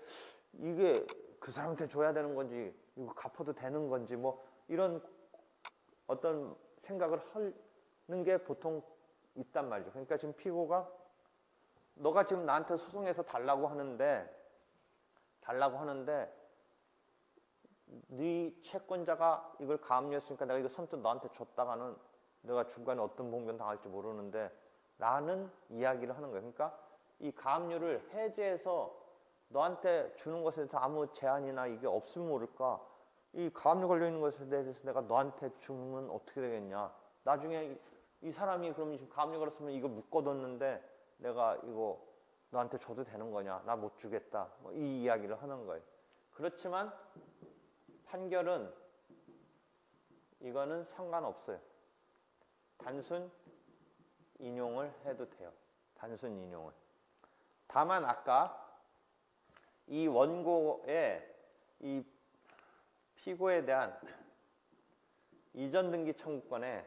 이게 그 사람한테 줘야 되는 건지 이거 갚아도 되는 건지 뭐 이런 어떤 생각을 하는 게 보통 있단 말이죠. 그러니까 지금 피고가 너가 지금 나한테 소송해서 달라고 하는데 네 채권자가 이걸 가압류했으니까 내가 이거 선뜻 너한테 줬다가는 내가 중간에 어떤 봉변 당할지 모르는데 라는 이야기를 하는 거예요. 그러니까 이 가압류를 해제해서 너한테 주는 것에 대해서 아무 제한이나 이게 없으면 모를까, 이 가압류 걸려 있는 것에 대해서 내가 너한테 주면 어떻게 되겠냐, 나중에 이 사람이 그러면 지금 가압류 걸었으면 이거 묶어뒀는데 내가 이거 너한테 줘도 되는 거냐, 나 못 주겠다, 뭐 이 이야기를 하는 거예요. 그렇지만 판결은 이거는 상관없어요. 단순 인용을 해도 돼요. 단순 인용을. 다만 아까 이 원고의 이 피고에 대한 이전 등기 청구권에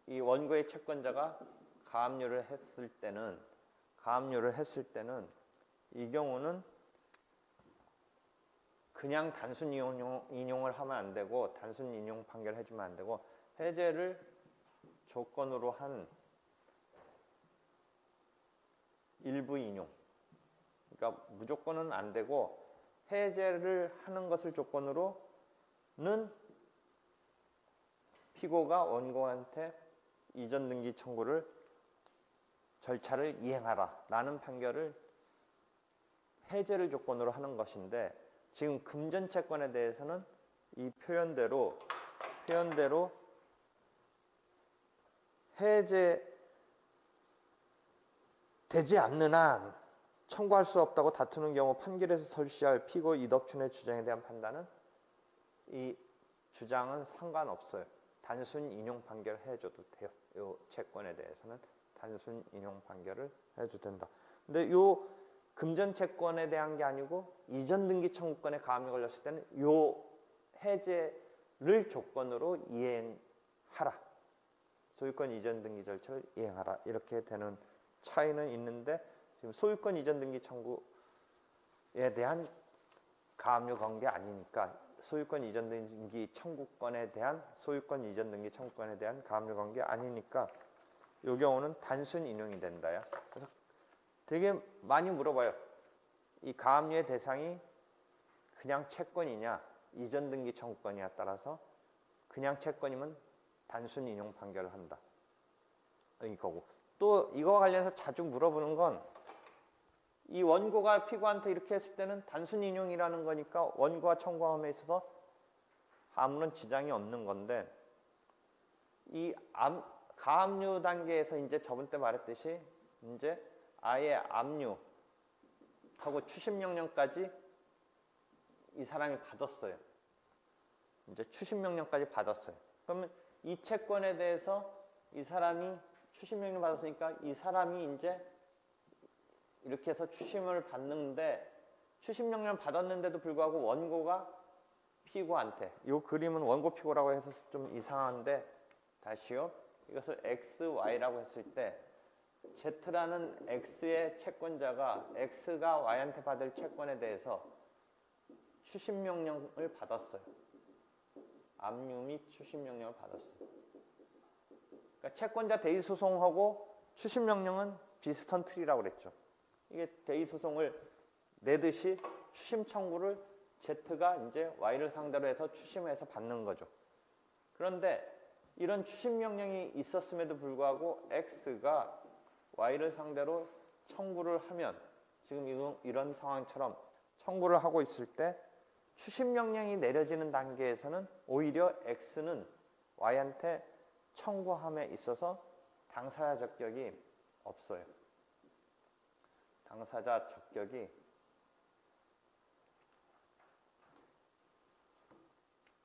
이 원고의 채권자가 가압류를 했을 때는 이 경우는 그냥 단순 인용을 하면 안 되고, 단순 인용 판결을 해주면 안 되고, 해제를 조건으로 한 일부 인용, 그러니까 무조건은 안 되고 해제를 하는 것을 조건으로는 피고가 원고한테 이전 등기 청구를 절차를 이행하라 라는 판결을 해제를 조건으로 하는 것인데, 지금 금전채권에 대해서는 이 표현대로 해제되지 않는 한 청구할 수 없다고 다투는 경우 판결에서 설시할 피고 이덕춘의 주장에 대한 판단은, 이 주장은 상관없어요. 단순 인용 판결을 해줘도 돼요. 이 채권에 대해서는 단순 인용 판결을 해도 된다. 근데 요 금전 채권에 대한 게 아니고 이전 등기 청구권에 가압류 걸렸을 때는 요 해제를 조건으로 이행하라, 소유권 이전 등기 절차를 이행하라, 이렇게 되는 차이는 있는데, 지금 소유권 이전 등기 청구에 대한 가압류 건 게 아니니까, 소유권 이전 등기 청구권에 대한 가압류 건 게 아니니까 이 경우는 단순 인용이 된다요. 그래서 되게 많이 물어봐요. 이 가압류의 대상이 그냥 채권이냐 이전 등기 청구권이냐에 따라서 그냥 채권이면 단순 인용 판결을 한다. 이거고. 또 이거와 관련해서 자주 물어보는 건 이 원고가 피고한테 이렇게 했을 때는 단순 인용이라는 거니까 원고와 청구함에 있어서 아무런 지장이 없는 건데 이 가압류 단계에서 이제 저번 때 말했듯이 이제 아예 압류하고 추심 명령까지 이 사람이 받았어요. 이제 추심 명령까지 받았어요. 그러면 이 채권에 대해서 이 사람이 추심 명령 받았으니까 이 사람이 이제 이렇게 해서 추심을 받는데 추심 명령 받았는데도 불구하고 원고가 피고한테 이 그림은 원고 피고라고 해서 좀 이상한데 다시요. 이것을 X, Y라고 했을 때 Z라는 X의 채권자가 X가 Y한테 받을 채권에 대해서 추심 명령을 받았어요. 압류 및 추심 명령을 받았어요. 그러니까 채권자 대의 소송하고 추심 명령은 비슷한 틀이라고 그랬죠. 이게 대의 소송을 내듯이 추심 청구를 Z가 이제 Y를 상대로 해서 추심해서 받는 거죠. 그런데 이런 추심 명령이 있었음에도 불구하고 X가 Y를 상대로 청구를 하면 지금 이런 상황처럼 청구를 하고 있을 때 추심 명령이 내려지는 단계에서는 오히려 X는 Y한테 청구함에 있어서 당사자 적격이 없어요. 당사자 적격이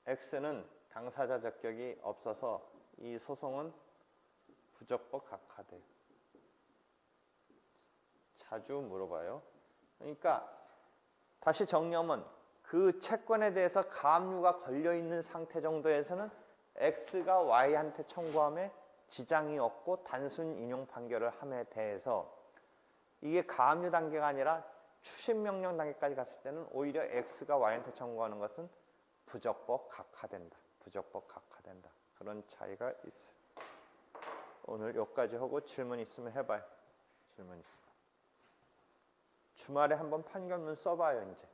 X는 당사자 적격이 없어서 이 소송은 부적법 각하돼요. 자주 물어봐요. 그러니까 다시 정리하면 그 채권에 대해서 가압류가 걸려있는 상태 정도에서는 X가 Y한테 청구함에 지장이 없고 단순 인용 판결을 함에 대해서 이게 가압류 단계가 아니라 추심 명령 단계까지 갔을 때는 오히려 X가 Y한테 청구하는 것은 부적법 각하된다. 부적법 각하된다. 그런 차이가 있어요. 오늘 여기까지 하고 질문 있으면 해봐요. 질문 있으면. 주말에 한번 판결문 써봐요, 이제.